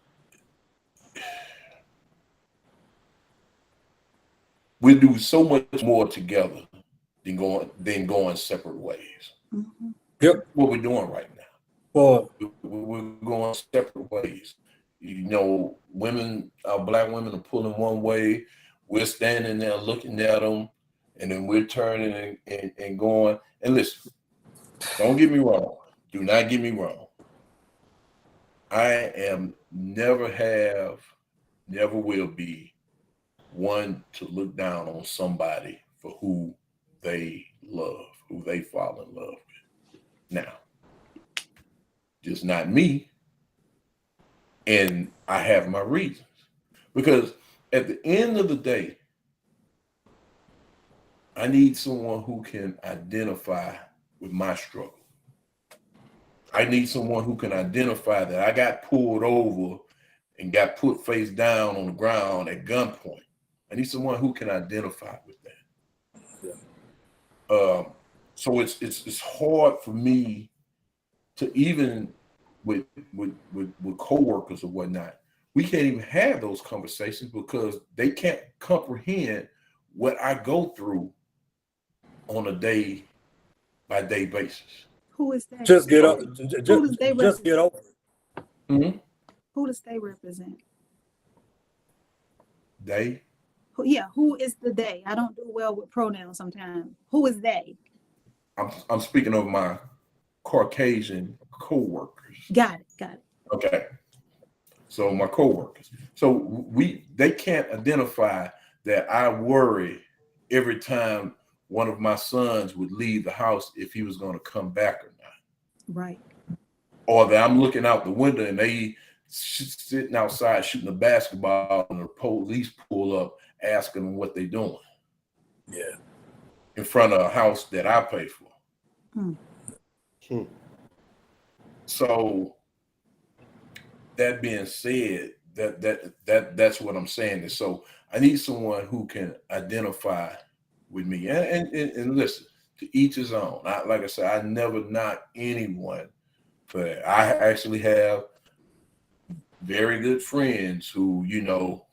we do so much more together than going separate ways. Yep. What we're doing right now. Well, we're going separate ways. Women, our Black women are pulling one way. We're standing there looking at them, and then we're turning and going. And listen, don't get me wrong. Do not get me wrong. I am never will be one to look down on somebody for who they love, who they fall in love with. Now, just not me. And I have my reasons. Because at the end of the day, I need someone who can identify with my struggle. I need someone who can identify that I got pulled over and got put face down on the ground at gunpoint. I need someone who can identify with that. Yeah. So it's hard for me to even with coworkers or whatnot. We can't even have those conversations because they can't comprehend what I go through on a day-by-day basis. Who is that? Just get up. Just get over it. Mm-hmm. Who does they represent? They? Who is the they? I don't do well with pronouns sometimes. Who is they? I'm speaking of my Caucasian co-workers. Got it. Okay. So my co-workers. So they can't identify that I worry every time one of my sons would leave the house if he was going to come back or not. Right. Or that I'm looking out the window and they sitting outside shooting a basketball and the police pull up asking them what they're doing. Yeah. In front of a house that I pay for. So that being said, that's what I'm saying. And so I need someone who can identify with me. And listen, to each his own. Like I said, I never knock anyone for that. I actually have very good friends who, you know,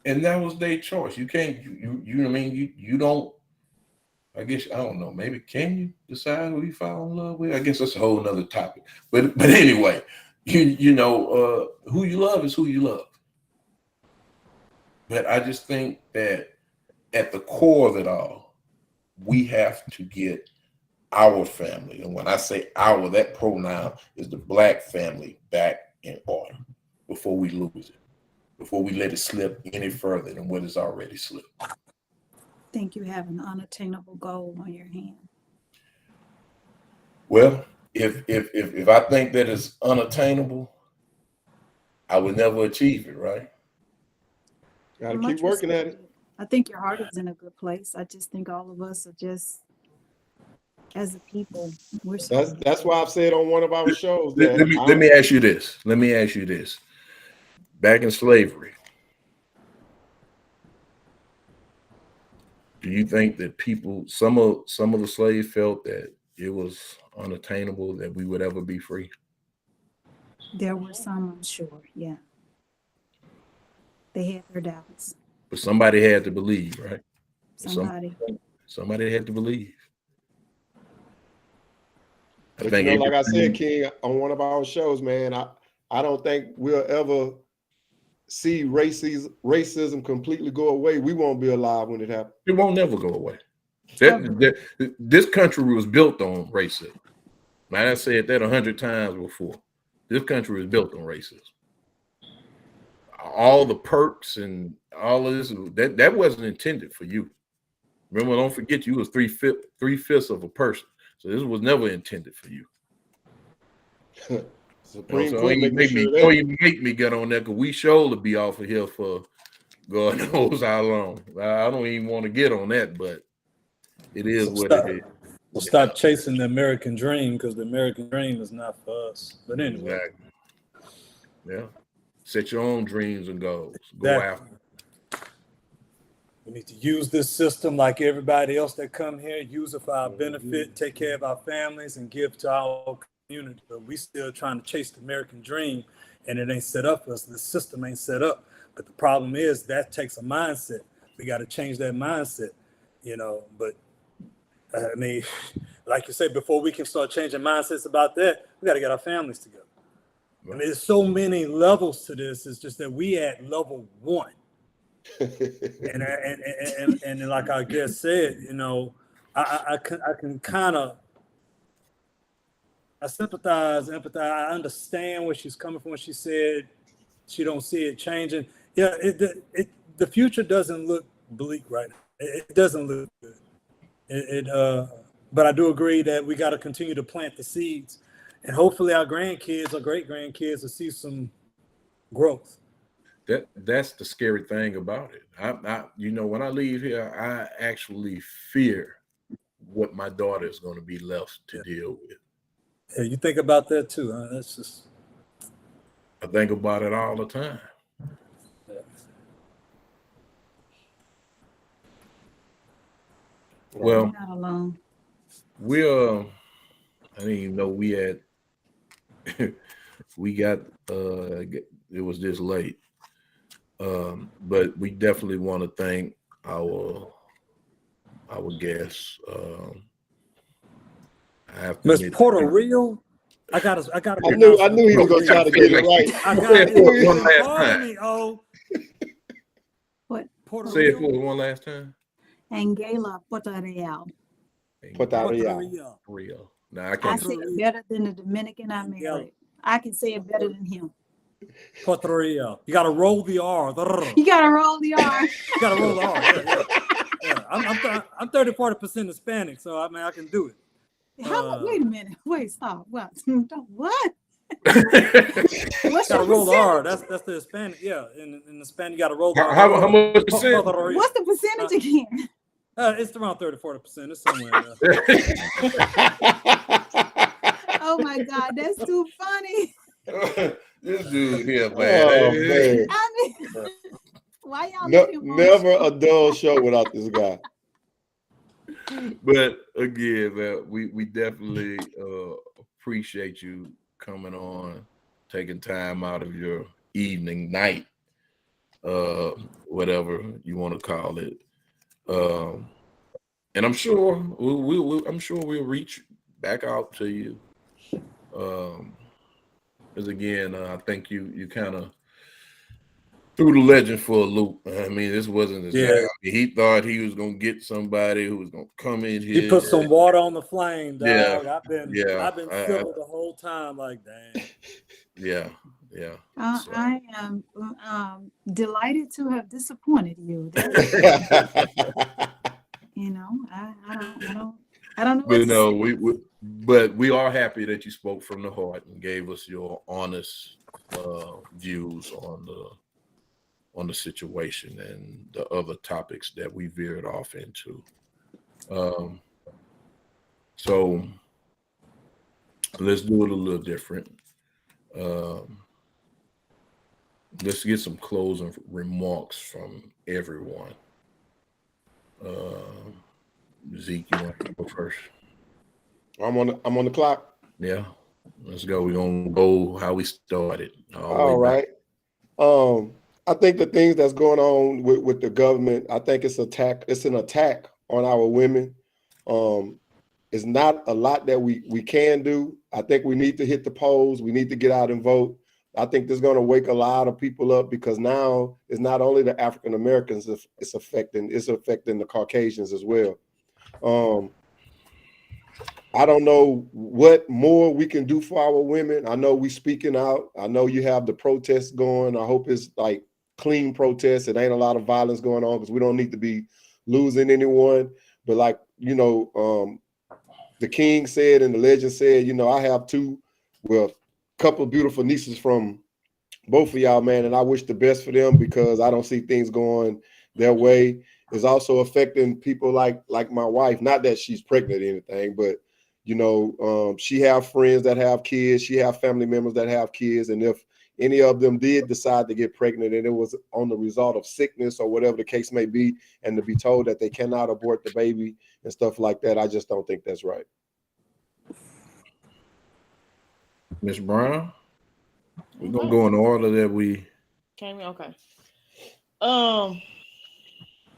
and that was their choice. You can't, you know what I mean? You don't, I guess, I don't know, maybe can you decide who you fall in love with? I guess that's a whole nother topic. But anyway, you know, who you love is who you love. But I just think that at the core of it all, we have to get our family. And when I say our, that pronoun is the Black family back in order before we lose it, before we let it slip any further than what is already slipped. I think you have an unattainable goal on your hand. Well, if I think that is unattainable, I would never achieve it, right? Gotta keep working at it. I think your heart is in a good place. I just think all of us are just, as a people, we're That's why I've said on one of our shows that let me ask you this. Let me ask you this. Back in slavery, do you think that people, some of the slaves felt that it was unattainable that we would ever be free? There were some, I'm sure, yeah. They had their doubts. But somebody had to believe, right? Somebody had to believe. But you know, like I said, King, on one of our shows, man, I don't think we'll ever see racism completely go away. We won't be alive when it happens. It won't never go away. This country was built on racism. Now, I said that 100 times before. This country was built on racism. All the perks and all of this, that wasn't intended for you. Remember, don't forget, you was three-fifths of a person. So this was never intended for you. Supreme Court you make me get on that, because we surely be off of here for God knows how long. I don't even want to get on that, but it is what it is. We'll stop chasing the American dream, because the American dream is not for us. But anyway. Exactly. Yeah. Set your own dreams and goals. Go after. We need to use this system like everybody else that come here, use it for our benefit, take care of our families, and give to our community. But we still trying to chase the American dream, and it ain't set up for us. The system ain't set up. But the problem is that takes a mindset. We got to change that mindset, you know. But I mean, like you said, before we can start changing mindsets about that, we got to get our families together. I mean, there's so many levels to this. It's just that we at level 1. and like our guest said, you know, I can kind of, I sympathize, empathize. I understand where she's coming from when she said she don't see it changing. Yeah, the future doesn't look bleak right now. It doesn't look good. But I do agree that we got to continue to plant the seeds, and hopefully our grandkids or great grandkids will see some growth. That's the scary thing about it. I you know, when I leave here, I actually fear what my daughter is going to be left to deal with. Yeah, you think about that too, huh? That's just. I think about it all the time. Yeah. Well, you're not alone. I didn't even know we had. We got. It was this late. But we definitely want to thank our guests. Miss Puerto Rico, I got. I knew he was gonna try to get it right. I got it one last time. Me, oh. What? Puerto Say it Rico? for one last time. Angela Puerto Real. Real. Now I I can't. say it better than the Dominican I married. I can say it better than him. Puerto Rico. You got to roll the R. You got to roll the R. You got to roll the R. Yeah. I'm 30-40% Hispanic, so I mean I can do it. Wait a minute. Wait, stop. What? What? What's Gotta your roll the R. percentage? That's the Hispanic. Yeah, in the Spanish, you gotta roll the R. How much percent? What's the percentage again? It's around 30-40%. It's somewhere in there. Oh my God, that's too funny. This dude here, man. Oh man. I mean, why y'all let him on the Never show? a dull show without this guy. But again, man, we definitely appreciate you coming on, taking time out of your evening, night, whatever you want to call it. And I'm sure we'll reach back out to you. Because again, I think you kind of threw the legend for a loop. I mean, this wasn't his guy. He thought he was gonna get somebody who was gonna come in here. He put some water on the flame, dog. Yeah. I've been civil the whole time, like, dang. Yeah. I am delighted to have disappointed you. You know, I don't know. But no, but we are happy that you spoke from the heart and gave us your honest views on the situation and the other topics that we veered off into. So let's do it a little different. Let's get some closing remarks from everyone. Zeke, you want to go first? I'm on the clock. Yeah, let's go. We're gonna go how we started. All right. I think the things that's going on with the government, I think it's an attack on our women. It's not a lot that we can do. I think we need to hit the polls. We need to get out and vote. I think this is going to wake a lot of people up because now it's not only the African Americans, it's affecting the Caucasians as well. I don't know what more we can do for our women. I know we speaking out. I know you have the protests going. I hope it's like clean protests. It ain't a lot of violence going on because we don't need to be losing anyone. But like, the king said and the legend said, I have a couple of beautiful nieces from both of y'all, man, and I wish the best for them because I don't see things going their way. It's also affecting people like my wife. Not that she's pregnant or anything, but she have friends that have kids. She have family members that have kids, and if any of them did decide to get pregnant and it was on the result of sickness or whatever the case may be, and to be told that they cannot abort the baby and stuff like that, I just don't think that's right. Ms. Brown, we're gonna go in order that we came in. Okay.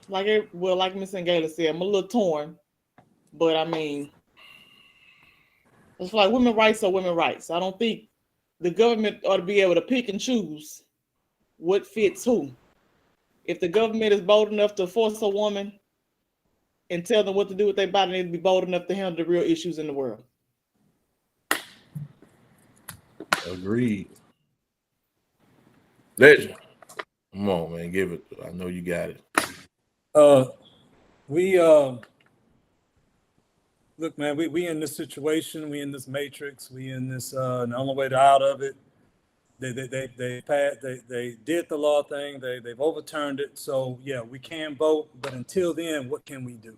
Like Miss Angela said, I'm a little torn, but I mean, it's like women's rights are women's rights. I don't think the government ought to be able to pick and choose what fits who. If the government is bold enough to force a woman and tell them what to do with their body, they need to be bold enough to handle the real issues in the world. Agreed. Legend. Come on, man. Give it. I know you got it. Look, man, we in this situation, we in this matrix, we in this and the only way out of it. They did the law thing, they've overturned it. So yeah, we can vote, but until then, what can we do?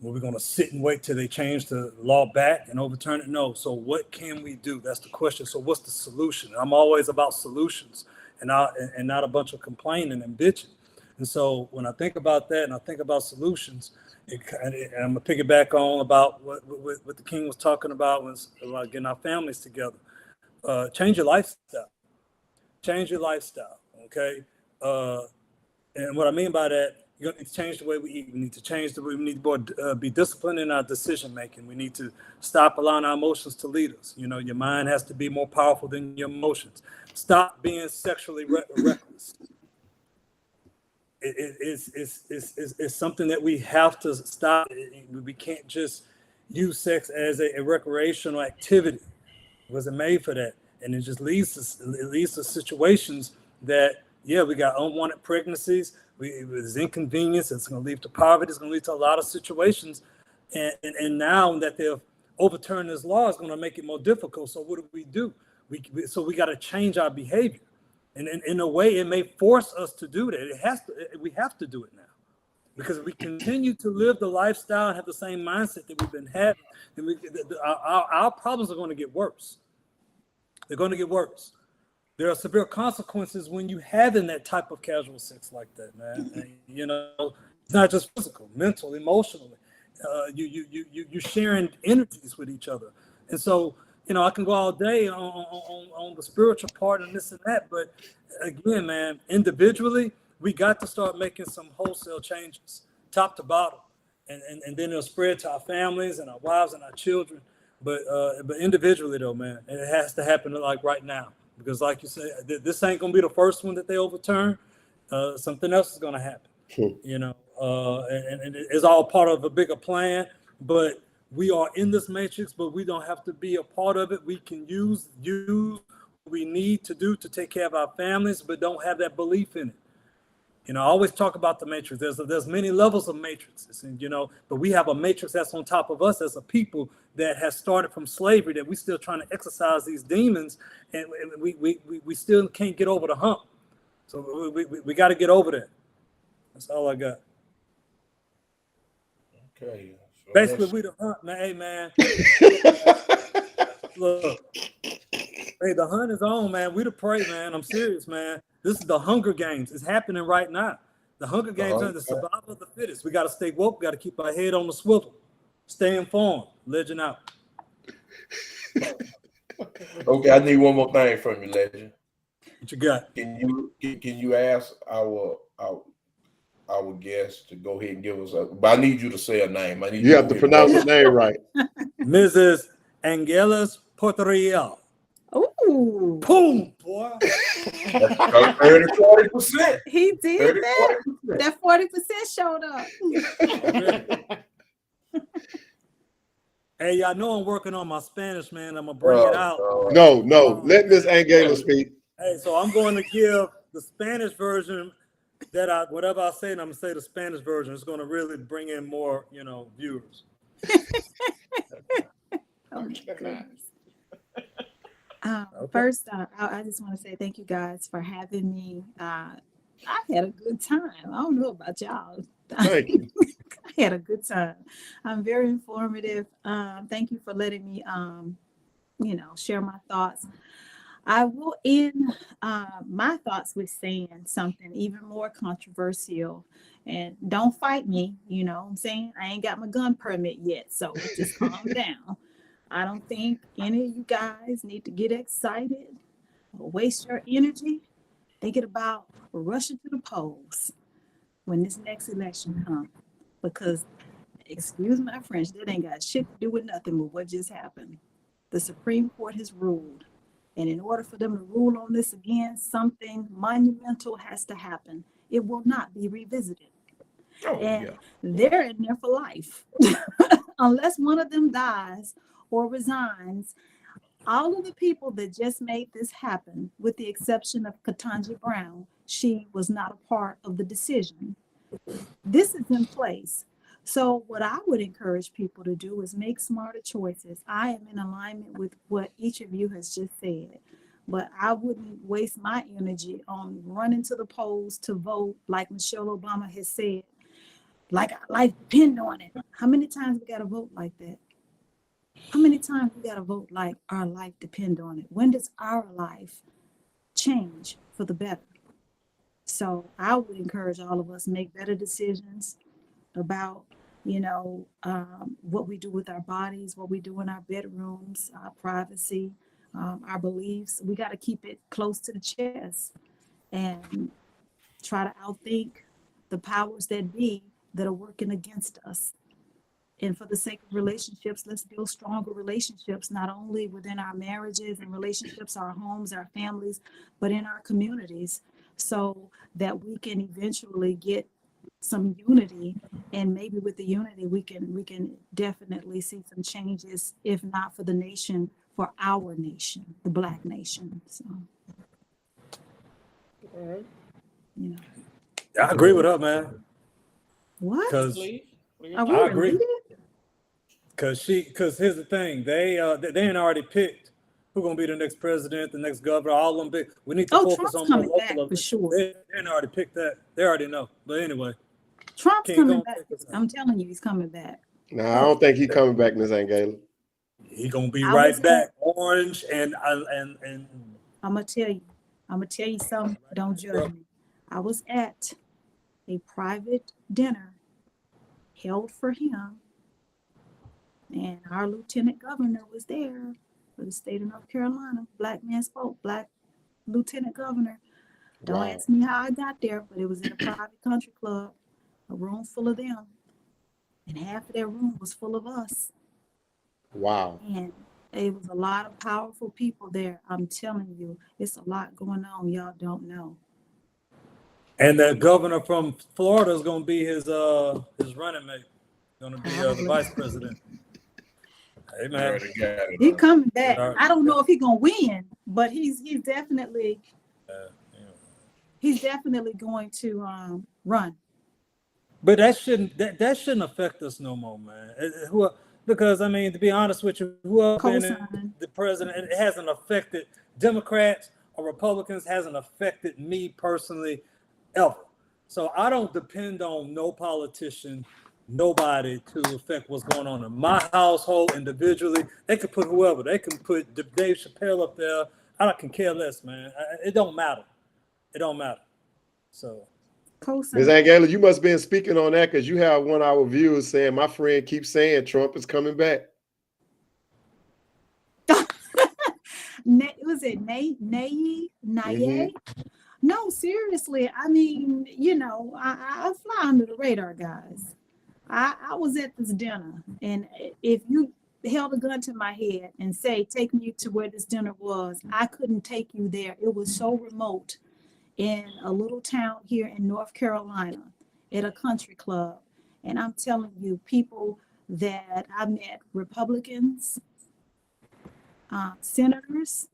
Well, we're gonna sit and wait till they change the law back and overturn it? No. So what can we do? That's the question. So what's the solution? I'm always about solutions and not a bunch of complaining and bitching. And so when I think about that and I think about solutions, and I'm gonna piggyback on about what the king was talking about getting our families together. Change your lifestyle. Change your lifestyle. Okay. And what I mean by that, you need to change the way we eat. We need to change the way we need to be disciplined in our decision making. We need to stop allowing our emotions to lead us. Your mind has to be more powerful than your emotions. Stop being sexually reckless. It's something that we have to stop. We can't just use sex as a recreational activity. It wasn't made for that, and it just leads to situations that we got unwanted pregnancies. There's inconvenience. It's going to lead to poverty. It's going to lead to a lot of situations, and now that they've overturned this law, it's going to make it more difficult. So what do? So we got to change our behavior, and in a way, it may force us to do that. It has to. We have to do it now, because if we continue to live the lifestyle and have the same mindset that we've been having, then our problems are going to get worse. They're going to get worse. There are severe consequences when you having that type of casual sex like that, man. And, you know, it's not just physical, mental, emotionally. You're sharing energies with each other, and so you know I can go all day on the spiritual part and this and that, but again, man, individually we got to start making some wholesale changes, top to bottom, and then it'll spread to our families and our wives and our children. But individually though, man, it has to happen like right now, because like you said, this ain't gonna be the first one that they overturn. Something else is gonna happen, you know. And it's all part of a bigger plan, but we are in this matrix, but we don't have to be a part of it. We can use what we need to do to take care of our families, but don't have that belief in it. You know, I always talk about the matrix. There's many levels of matrices, and you know, but we have a matrix that's on top of us as a people that has started from slavery, that we still trying to exercise these demons, and we still can't get over the hump. So we got to get over that. That's all I got. Okay. So basically, we the hunt, man. Hey, man. Look, hey, the hunt is on, man. We the prey, man. I'm serious, man. This is the Hunger Games. It's happening right now. The Hunger Games are the survival of the fittest. We got to stay woke. We got to keep our head on the swivel. Stay informed. Legend out. Okay, I need one more thing from you, Legend. What you got? Can you ask our guest to go ahead and give us but I need you to say a name. You have to pronounce the name right. Mrs. Angeles Porteriel. Ooh. Boom, boy. 30-40%. He did that. 40%. That 40% showed up. Hey, y'all know I'm working on my Spanish, man. I'm gonna bring it out. No. Let Miss Angela speak. Hey, so I'm going to give the Spanish version that whatever I say, and I'm gonna say the Spanish version. It's gonna really bring in more, you know, viewers. First, I just want to say thank you guys for having me. I had a good time. I don't know about y'all. Thank you. I had a good time. I'm very informative. Thank you for letting me, share my thoughts. I will end my thoughts with saying something even more controversial. And don't fight me, you know what I'm saying? I ain't got my gun permit yet, so just calm down. I don't think any of you guys need to get excited or waste your energy thinking about rushing to the polls when this next election comes. Because, excuse my French, that ain't got shit to do with nothing with what just happened. The Supreme Court has ruled. And in order for them to rule on this again, something monumental has to happen. It will not be revisited. They're in there for life. Unless one of them dies or resigns, all of the people that just made this happen, with the exception of Ketanji Brown, she was not a part of the decision. This is in place. So what I would encourage people to do is make smarter choices. I am in alignment with what each of you has just said, but I wouldn't waste my energy on running to the polls to vote like Michelle Obama has said, like our life depend on it. How many times we got to vote like that? How many times we got to vote like our life depend on it? When does our life change for the better? So I would encourage all of us to make better decisions about, what we do with our bodies, what we do in our bedrooms, our privacy, our beliefs. We got to keep it close to the chest and try to outthink the powers that be that are working against us. And for the sake of relationships, let's build stronger relationships, not only within our marriages and relationships, our homes, our families, but in our communities, so that we can eventually get some unity. And maybe with the unity, we can definitely see some changes, if not for the nation, for our nation, the Black nation. So, I agree with her, man. What? Because I agree. Because here's the thing, they ain't already picked who's gonna be the next president, the next governor, all them big. We need to Oh, focus Trump's on more coming back local. for sure. They already picked that. They already know. But anyway, Trump's King, coming go back. take us out. I'm telling you, he's coming back. Nah, I don't think he's coming back, Ms. Angela. He gonna be I right was back, orange and I'm gonna tell you something. Don't judge me. I was at a private dinner held for him, and our lieutenant governor was there for the state of North Carolina. Black man spoke, black lieutenant governor. Don't Wow. ask me how I got there, but it was in a private country club, a room full of them, and half of that room was full of us. Wow. And it was a lot of powerful people there. I'm telling you, it's a lot going on. Y'all don't know. And the governor from Florida is gonna be his running mate. Gonna be the vice president. Hey man, Already got it. He coming back. Alright. I don't know if he's gonna win, but he's definitely going to run. But that shouldn't affect us no more, man. Because I mean, to be honest with you, whoever been Co-sign. the president, it hasn't affected Democrats or Republicans. Hasn't affected me personally ever. So I don't depend on no politician, nobody to affect what's going on in my household individually. They could put whoever. They can put Dave Chappelle up there. I can care less, man. It don't matter. It don't matter. So. Ms. Angela, you must have been speaking on that because you have 1 hour viewers saying my friend keeps saying Trump is coming back. Was it Naye? No, seriously. I mean, I fly under the radar, guys. I was at this dinner, and if you held a gun to my head and say, take me to where this dinner was, I couldn't take you there. It was so remote in a little town here in North Carolina at a country club. And I'm telling you, people that I met, Republicans, senators,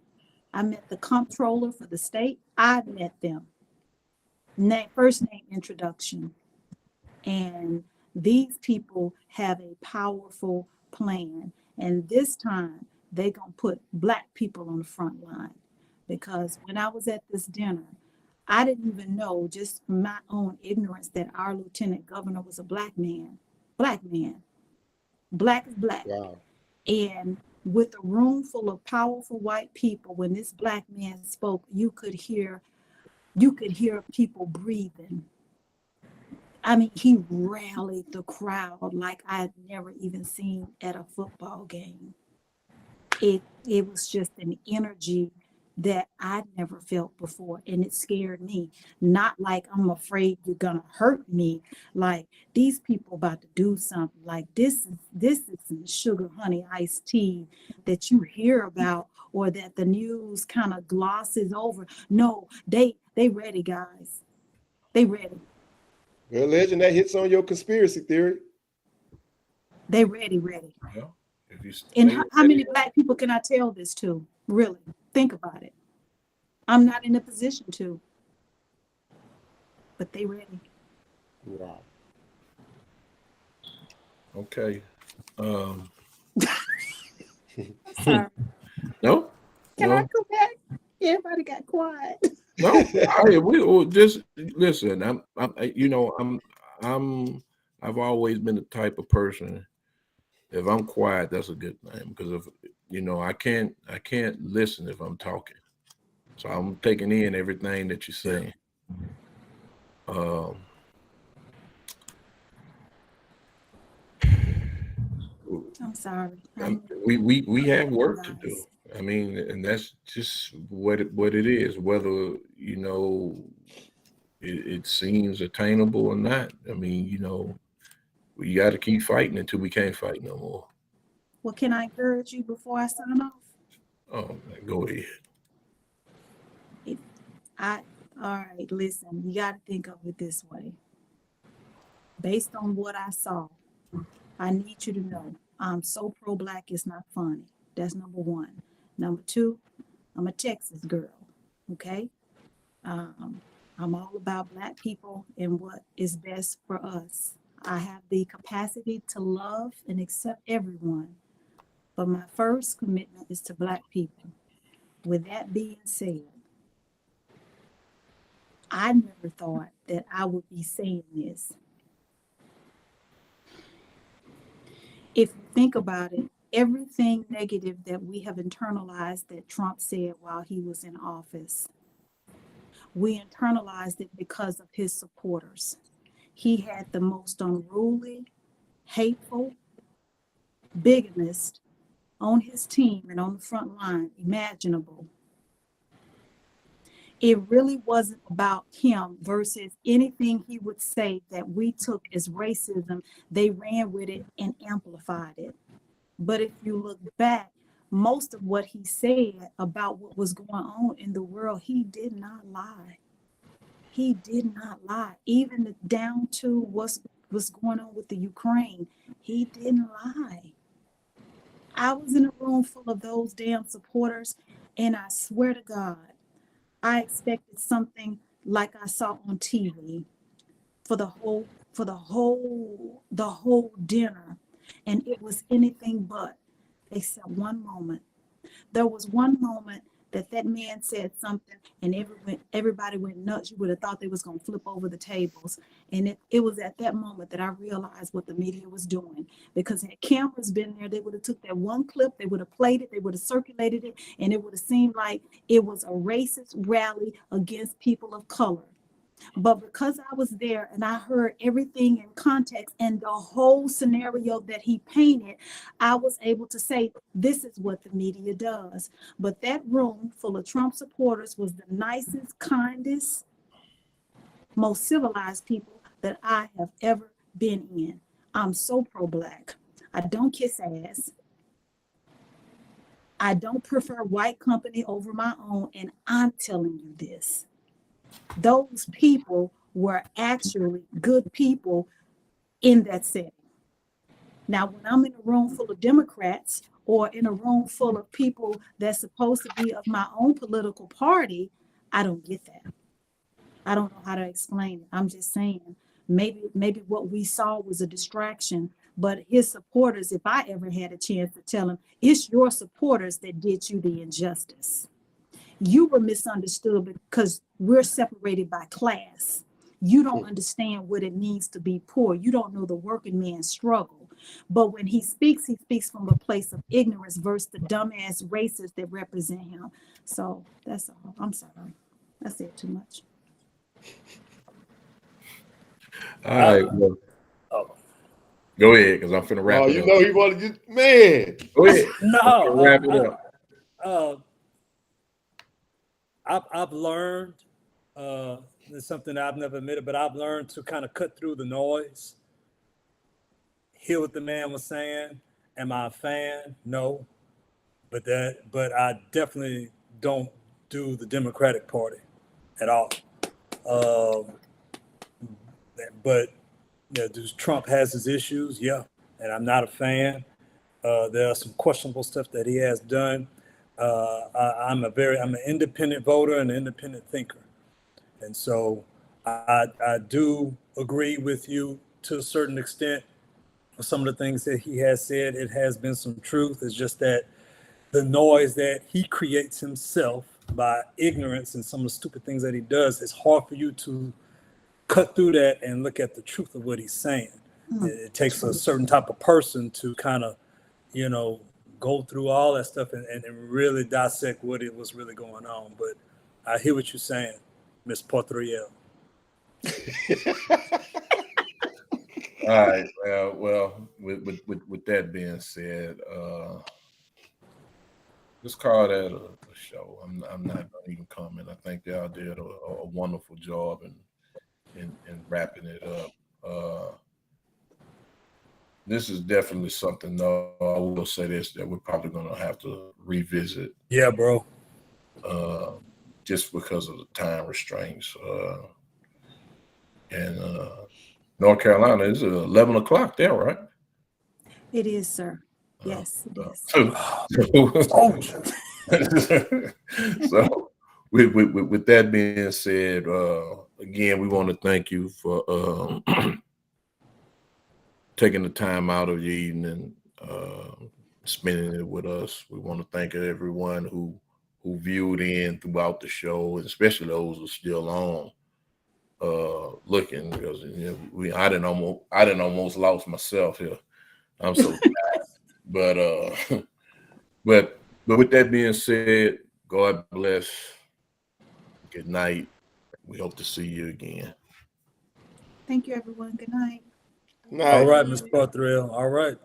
I met the comptroller for the state. I met them. First name introduction. And these people have a powerful plan. And this time, they're going to put Black people on the front line. Because when I was at this dinner, I didn't even know, just from my own ignorance, that our lieutenant governor was a Black man. Black man. Black is Black. Wow. And with a room full of powerful white people, when this Black man spoke, you could hear people breathing. I mean, he rallied the crowd like I'd never even seen at a football game. It was just an energy that I'd never felt before, and it scared me. Not like I'm afraid you're gonna hurt me, like these people about to do something. Like this isn't sugar honey iced tea that you hear about or that the news kind of glosses over. No, they ready, guys. They ready. Well, legend, that hits on your conspiracy theory. They ready. Well, if you And how many Black people can I tell this to? Really, think about it. I'm not in a position to, but they ready. Wow. Okay. Sorry. No. Can no. I come back? Everybody got quiet. No, we just listen. I've always been the type of person. If I'm quiet, that's a good thing because I can't listen if I'm talking. So I'm taking in everything that you're saying. I'm sorry. We have work to do. I mean, and that's just what it is. Whether it seems attainable or not. I mean, we got to keep fighting until we can't fight no more. Well, can I encourage you before I sign off? Oh, go ahead. All right, listen, you got to think of it this way. Based on what I saw, I need you to know I'm so pro-Black, it's not funny. That's number one. Number two, I'm a Texas girl, okay? I'm all about Black people and what is best for us. I have the capacity to love and accept everyone, but my first commitment is to Black people. With that being said, I never thought that I would be saying this. If you think about it, everything negative that we have internalized that Trump said while he was in office, we internalized it because of his supporters. He had the most unruly, hateful, bigamist on his team and on the front line imaginable. It really wasn't about him versus anything he would say that we took as racism. They ran with it and amplified it. But if you look back, most of what he said about what was going on in the world, he did not lie. He did not lie. Even down to what's going on with the Ukraine, he didn't lie. I was in a room full of those damn supporters, and I swear to God, I expected something like I saw on TV for the whole dinner, and it was anything but, except one moment. There was one moment that man said something, and everybody went nuts. You would have thought they was gonna flip over the tables, and it was at that moment that I realized what the media was doing. Because had cameras been there, they would have took that one clip, they would have played it, they would have circulated it, and it would have seemed like it was a racist rally against people of color. But because I was there and I heard everything in context and the whole scenario that he painted, I was able to say, this is what the media does. But that room full of Trump supporters was the nicest, kindest, most civilized people that I have ever been in. I'm so pro-Black. I don't kiss ass. I don't prefer white company over my own, and I'm telling you this. Those people were actually good people in that setting. Now, when I'm in a room full of Democrats or in a room full of people that's supposed to be of my own political party, I don't get that. I don't know how to explain it. I'm just saying, maybe what we saw was a distraction, but his supporters, if I ever had a chance to tell him, it's your supporters that did you the injustice. You were misunderstood because we're separated by class. You don't understand what it means to be poor. You don't know the working man's struggle. But when he speaks from a place of ignorance versus the dumbass racists that represent him. So that's all. I'm sorry. I said too much. All right. Well, go ahead, because I'm finna wrap it up. You know he wanted to get, man. Go ahead. No, wrap it up. I've learned, it's something I've never admitted, but I've learned to kind of cut through the noise, hear what the man was saying. Am I a fan? No, but I definitely don't do the Democratic Party at all. But does Trump has his issues? Yeah, and I'm not a fan. There are some questionable stuff that he has done. I'm an independent voter and an independent thinker. And so I do agree with you to a certain extent. Some of the things that he has said, it has been some truth. It's just that the noise that he creates himself by ignorance and some of the stupid things that he does, it's hard for you to cut through that and look at the truth of what he's saying. It takes a certain type of person to kind of, go through all that stuff and really dissect what it was really going on. But I hear what you're saying, Ms. Portriel. All right. Well, with that being said, let's call that a show. I'm not gonna even comment. I think y'all did a wonderful job in wrapping it up. This is definitely something, though, I will say this, that we're probably going to have to revisit. Yeah, bro. Just because of the time restraints. And North Carolina is 11 o'clock there, right? It is, sir. Yes, it is. So with that being said, again, we want to thank you for taking the time out of your evening, spending it with us. We want to thank everyone who who viewed in throughout the show, and especially those who are still on looking, because I didn't almost lost myself here. I'm so tired. But with that being said, God bless. Good night. We hope to see you again. Thank you, everyone. Good night. All right, Ms. Barthel. All right.